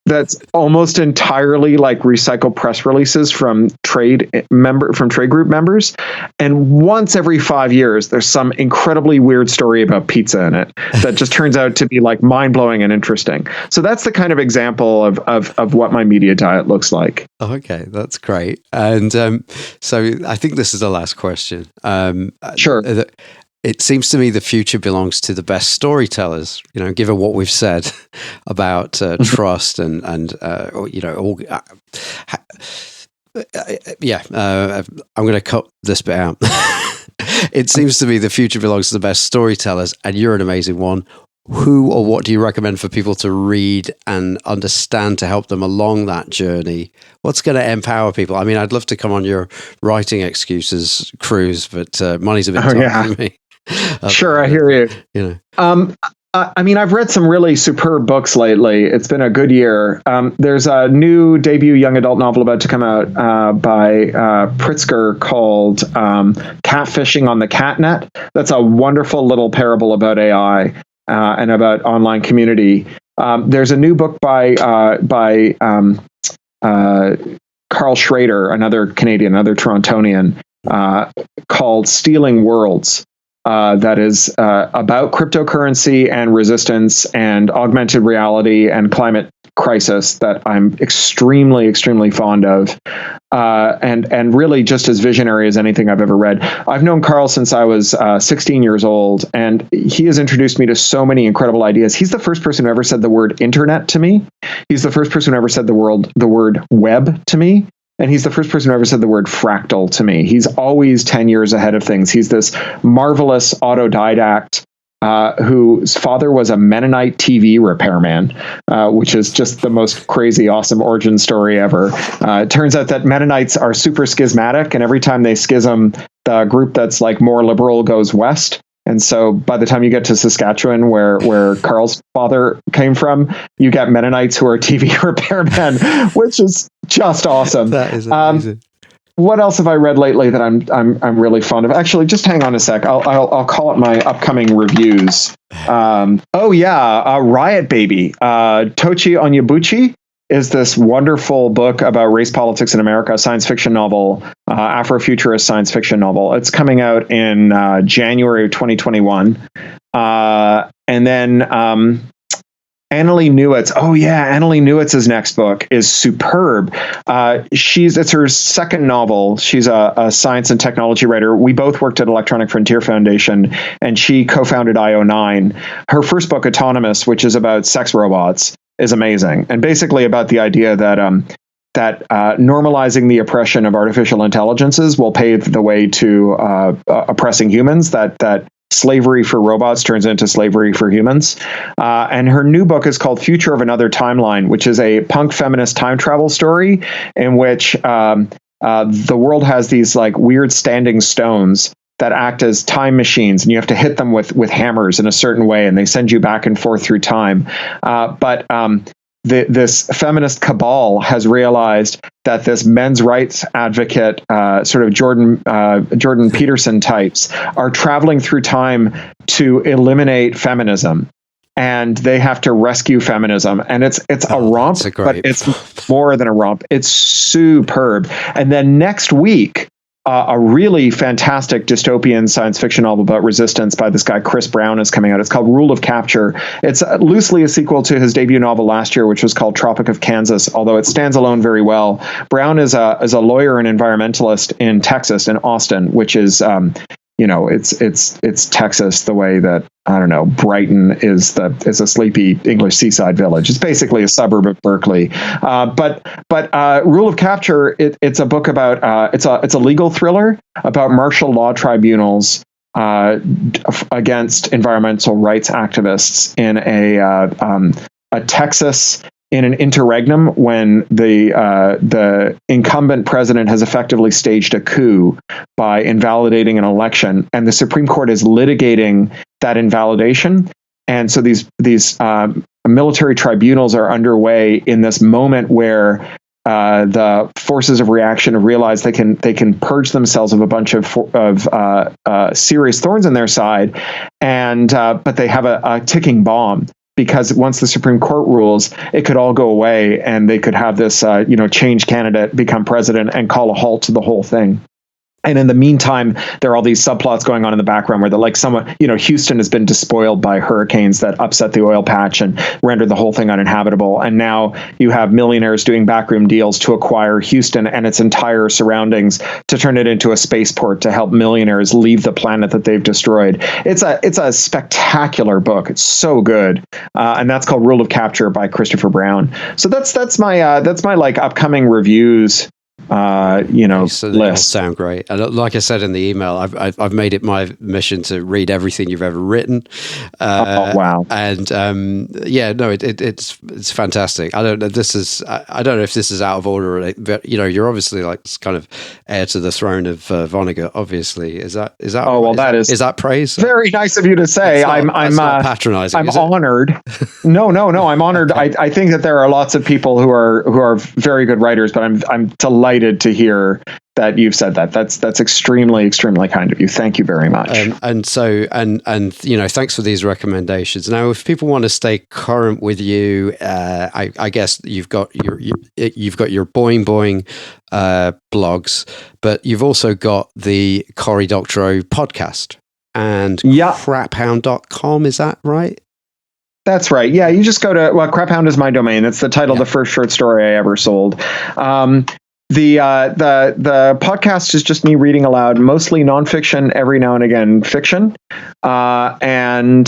that's almost entirely like recycled press releases from trade group members. And once every 5 years, there's some incredibly weird story about pizza in it that just turns out to be like mind blowing and interesting. So that's the kind of example of what my media diet looks like. Okay, that's great. And so I think this is the last question. Sure. It seems to me the future belongs to the best storytellers, given what we've said about trust and I'm going to cut this bit out. It seems to me the future belongs to the best storytellers, and you're an amazing one. Who or what do you recommend for people to read and understand to help them along that journey? What's going to empower people? I mean, I'd love to come on your writing excuses cruise, but money's a bit tough for me. Sure, I hear you. I mean, I've read some really superb books lately. It's been a good year. There's a new debut young adult novel about to come out by Pritzker called Catfishing on the Catnet. That's a wonderful little parable about AI and about online community. There's a new book by Carl Schrader, another Canadian, another Torontonian, called Stealing Worlds. That is about cryptocurrency and resistance and augmented reality and climate crisis that I'm extremely, extremely fond of, and really just as visionary as anything I've ever read. I've known Carl since I was 16 years old, and he has introduced me to so many incredible ideas. He's the first person who ever said the word internet to me. He's the first person who ever said the word web to me. And he's the first person who ever said the word fractal to me. He's always 10 years ahead of things. He's this marvelous autodidact whose father was a Mennonite TV repairman, which is just the most crazy, awesome origin story ever. It turns out that Mennonites are super schismatic, and every time they schism, the group that's like more liberal goes west. And so by the time you get to Saskatchewan, where Carl's father came from, you get Mennonites who are TV repairmen, which is just awesome. That is amazing. What else have I read lately that I'm really fond of? Actually, just hang on a sec. I'll call it my upcoming reviews. Riot Baby. Tochi Onyebuchi is this wonderful book about race politics in America, a science fiction novel, Afrofuturist science fiction novel. It's coming out in January of 2021. And then Annalee Newitz. Annalee Newitz's next book is superb. It's her second novel. She's a science and technology writer. We both worked at Electronic Frontier Foundation, and she co-founded IO9. Her first book, Autonomous, which is about sex robots, is amazing, and basically about the idea that normalizing the oppression of artificial intelligences will pave the way to oppressing humans. That slavery for robots turns into slavery for humans. And her new book is called Future of Another Timeline, which is a punk feminist time travel story in which the world has these like weird standing stones that act as time machines, and you have to hit them with hammers in a certain way, and they send you back and forth through time. But this feminist cabal has realized that this men's rights advocate, sort of Jordan Peterson types, are traveling through time to eliminate feminism. And they have to rescue feminism, and it's a romp, but it's more than a romp. It's superb. And then next week, a really fantastic dystopian science fiction novel about resistance by this guy Chris Brown is coming out. It's called Rule of Capture. It's loosely a sequel to his debut novel last year, which was called Tropic of Kansas, although it stands alone very well. Brown is a lawyer and environmentalist in Texas, in Austin, which is it's Texas the way that, I don't know, Brighton is a sleepy English seaside village. It's basically a suburb of Berkeley. But Rule of Capture, it's a book about it's a legal thriller about martial law tribunals against environmental rights activists in a Texas in an interregnum when the incumbent president has effectively staged a coup by invalidating an election, and the Supreme Court is litigating that invalidation. And so these military tribunals are underway in this moment where the forces of reaction have realized they can purge themselves of a bunch of serious thorns on their side, but they have a ticking bomb. Because once the Supreme Court rules, it could all go away, and they could have this, change candidate become president and call a halt to the whole thing. And in the meantime, there are all these subplots going on in the background where Houston has been despoiled by hurricanes that upset the oil patch and rendered the whole thing uninhabitable. And now you have millionaires doing backroom deals to acquire Houston and its entire surroundings to turn it into a spaceport to help millionaires leave the planet that they've destroyed. It's a spectacular book. It's so good. And that's called Rule of Capture by Christopher Brown. So that's my like upcoming reviews. List. Sound great. And like I said in the email, I've made it my mission to read everything you've ever written. Wow! And it's fantastic. I don't know if this is out of order, but you're obviously like kind of heir to the throne of Vonnegut. Obviously, is that? Oh well, is that praise? Very nice of you to say. I'm patronizing. I'm honored. No, I'm honored. I think that there are lots of people who are very good writers, but I'm delighted to hear that you've said that. That's extremely, extremely kind of you. Thank you very much. And thanks for these recommendations. Now, if people want to stay current with you, I guess you've got your Boing Boing blogs, but you've also got the Cory Doctorow podcast and craphound.com. Is that right? That's right. Yeah, you just go to Craphound is my domain. It's the title of the first short story I ever sold. The podcast is just me reading aloud, mostly nonfiction, every now and again fiction, and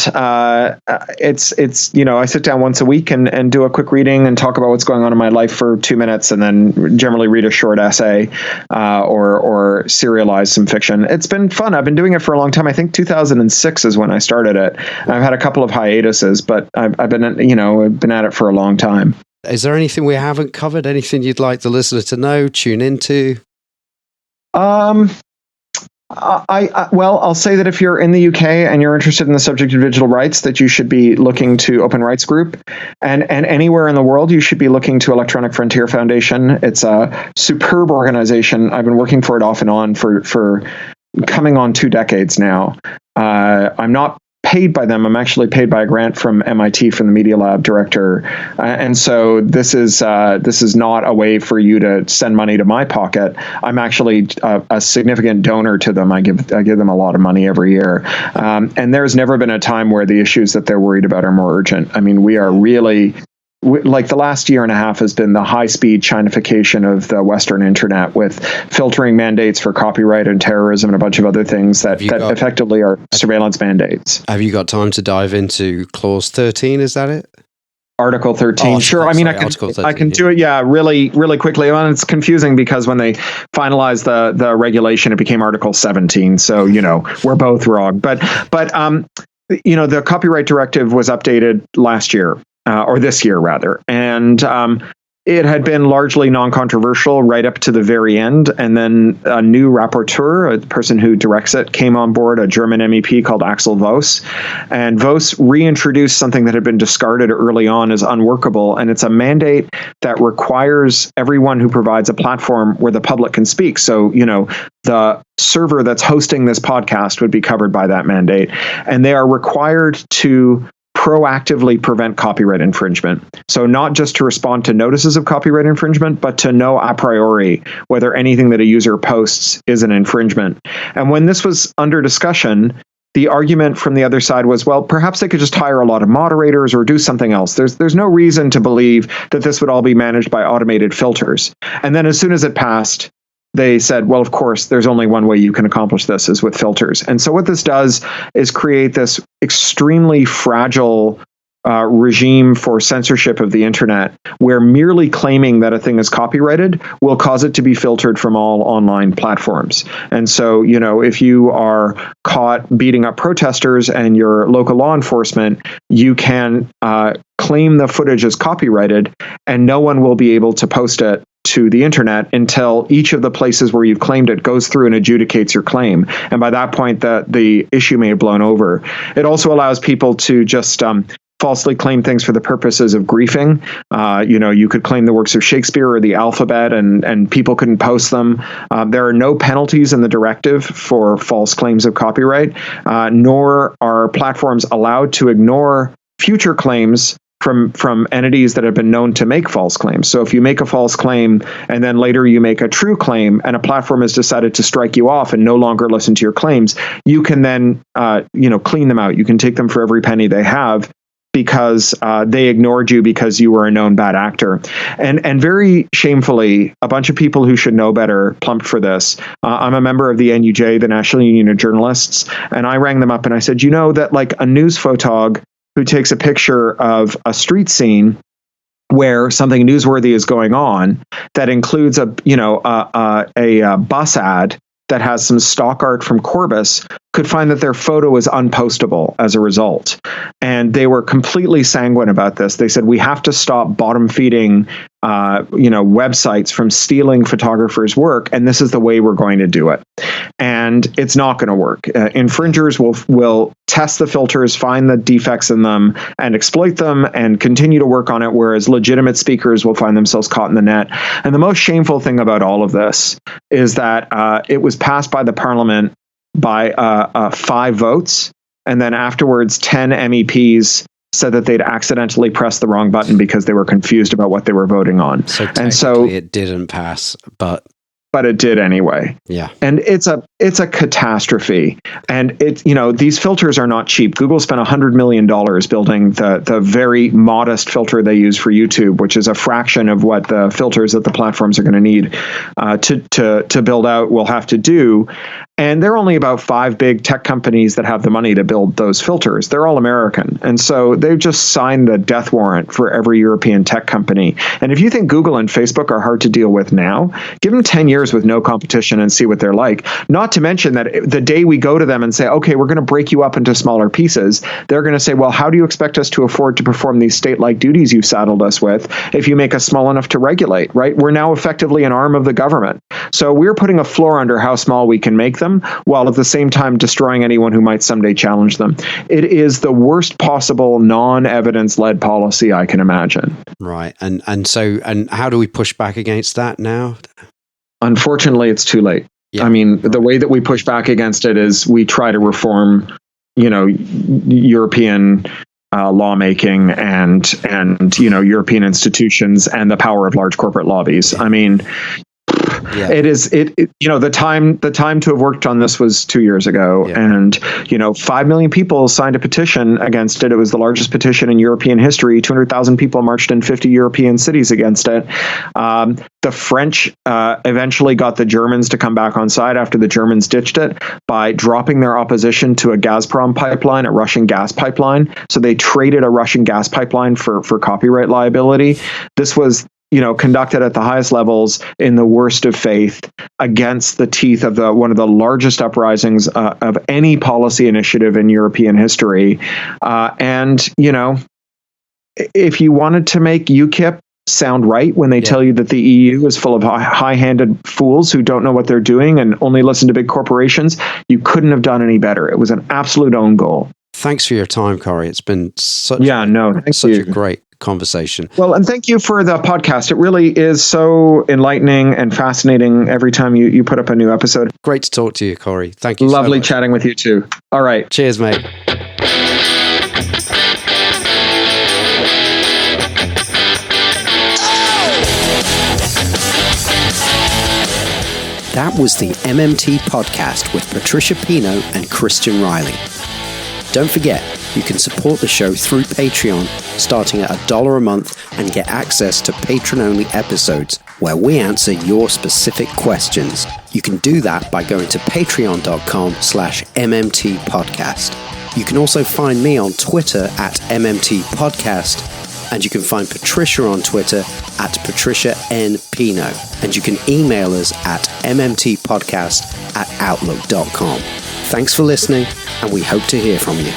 it's I sit down once a week and do a quick reading and talk about what's going on in my life for 2 minutes, and then generally read a short essay or serialize some fiction. It's been fun. I've been doing it for a long time. I think 2006 is when I started it. I've had a couple of hiatuses, but I've been at it for a long time. Is there anything we haven't covered? Anything you'd like the listener to know, tune into? I'll say that if you're in the UK and you're interested in the subject of digital rights, that you should be looking to Open Rights Group, and anywhere in the world, you should be looking to Electronic Frontier Foundation. It's a superb organization. I've been working for it off and on for coming on 2 decades now. I'm not paid by them. I'm actually paid by a grant from MIT, from the Media Lab director, and so this is not a way for you to send money to my pocket. I'm actually a significant donor to them. I give them a lot of money every year, and there's never been a time where the issues that they're worried about are more urgent. I mean, we are really. Like the last year and a half has been the high-speed Chinification of the Western internet, with filtering mandates for copyright and terrorism and a bunch of other things that effectively are surveillance mandates. Have you got time to dive into Clause 13? Is that it? Article 13. Sure. I mean, I can do it. Yeah, really, really quickly. Well, it's confusing because when they finalized the regulation, it became Article 17. So, we're both wrong. But the copyright directive was updated last year. Or this year, rather. And it had been largely non-controversial right up to the very end. And then a new rapporteur, a person who directs it, came on board, a German MEP called Axel Voss. And Voss reintroduced something that had been discarded early on as unworkable. And it's a mandate that requires everyone who provides a platform where the public can speak. So, the server that's hosting this podcast would be covered by that mandate. And they are required to proactively prevent copyright infringement. So not just to respond to notices of copyright infringement, but to know a priori whether anything that a user posts is an infringement. And when this was under discussion, the argument from the other side was, well, perhaps they could just hire a lot of moderators or do something else. There's no reason to believe that this would all be managed by automated filters. And then as soon as it passed, they said, well, of course, there's only one way you can accomplish this is with filters. And so what this does is create this extremely fragile regime for censorship of the internet, where merely claiming that a thing is copyrighted will cause it to be filtered from all online platforms. And so, if you are caught beating up protesters and your local law enforcement, you can claim the footage as copyrighted, and no one will be able to post it to the internet until each of the places where you've claimed it goes through and adjudicates your claim. And by that point, the issue may have blown over. It also allows people to just falsely claim things for the purposes of griefing. You could claim the works of Shakespeare or the alphabet, and people couldn't post them. There are no penalties in the directive for false claims of copyright, nor are platforms allowed to ignore future claims from entities that have been known to make false claims. So if you make a false claim and then later you make a true claim and a platform has decided to strike you off and no longer listen to your claims, you can then clean them out. You can take them for every penny they have, because they ignored you because you were a known bad actor. And very shamefully, a bunch of people who should know better plumped for this. I'm a member of the NUJ, the National Union of Journalists, and I rang them up and I said, that like a news photog who takes a picture of a street scene where something newsworthy is going on, that includes a bus ad that has some stock art from Corbis, could find that their photo is unpostable as a result. And they were completely sanguine about this. They said, we have to stop bottom feeding websites from stealing photographers' work, and this is the way we're going to do it. And it's not going to work. Infringers will test the filters, find the defects in them, and exploit them, and continue to work on it, whereas legitimate speakers will find themselves caught in the net. And the most shameful thing about all of this is that it was passed by the Parliament by 5 votes, and then afterwards 10 MEPs said that they'd accidentally pressed the wrong button because they were confused about what they were voting on. So technically it didn't pass, but but it did anyway. Yeah. And it's a catastrophe. And these filters are not cheap. Google spent $100 million building the very modest filter they use for YouTube, which is a fraction of what the filters that the platforms are going to need to build out will have to do. And there are only about 5 big tech companies that have the money to build those filters. They're all American. And so they've just signed the death warrant for every European tech company. And if you think Google and Facebook are hard to deal with now, give them 10 years with no competition and see what they're like. Not to mention that the day we go to them and say, okay, we're going to break you up into smaller pieces, they're going to say, well, how do you expect us to afford to perform these state-like duties you've saddled us with if you make us small enough to regulate, right? We're now effectively an arm of the government. So we're putting a floor under how small we can make them, while at the same time destroying anyone who might someday challenge them. It is the worst possible non-evidence-led policy I can imagine. Right. And how do we push back against that now? Unfortunately, it's too late. Yeah. I mean, the way that we push back against it is we try to reform, European lawmaking and European institutions and the power of large corporate lobbies. I mean, yeah. The time to have worked on this was 2 years ago, and 5 million people signed a petition against it. It was the largest petition in European history. 200,000 people marched in 50 European cities against it. The French eventually got the Germans to come back on side after the Germans ditched it by dropping their opposition to a Gazprom pipeline, a Russian gas pipeline. So they traded a Russian gas pipeline for copyright liability. This was conducted at the highest levels in the worst of faith against the teeth of one of the largest uprisings of any policy initiative in European history. If you wanted to make UKIP sound right when they tell you that the EU is full of high-handed fools who don't know what they're doing and only listen to big corporations, you couldn't have done any better. It was an absolute own goal. Thanks for your time, Cory. It's been such a great conversation. Well, and thank you for the podcast. It really is so enlightening and fascinating every time you put up a new episode. Great to talk to you, Cory. Thank you. Lovely chatting with you too. All right. Cheers, mate. That was the MMT podcast with Patricia Pino and Christian Riley. Don't forget, you can support the show through Patreon, starting at $1 a month, and get access to patron-only episodes where we answer your specific questions. You can do that by going to patreon.com/MMT podcast. You can also find me on Twitter at MMT podcast, and you can find Patricia on Twitter at Patricia N. Pino, and you can email us at mmtpodcast@outlook.com. Thanks for listening, and we hope to hear from you.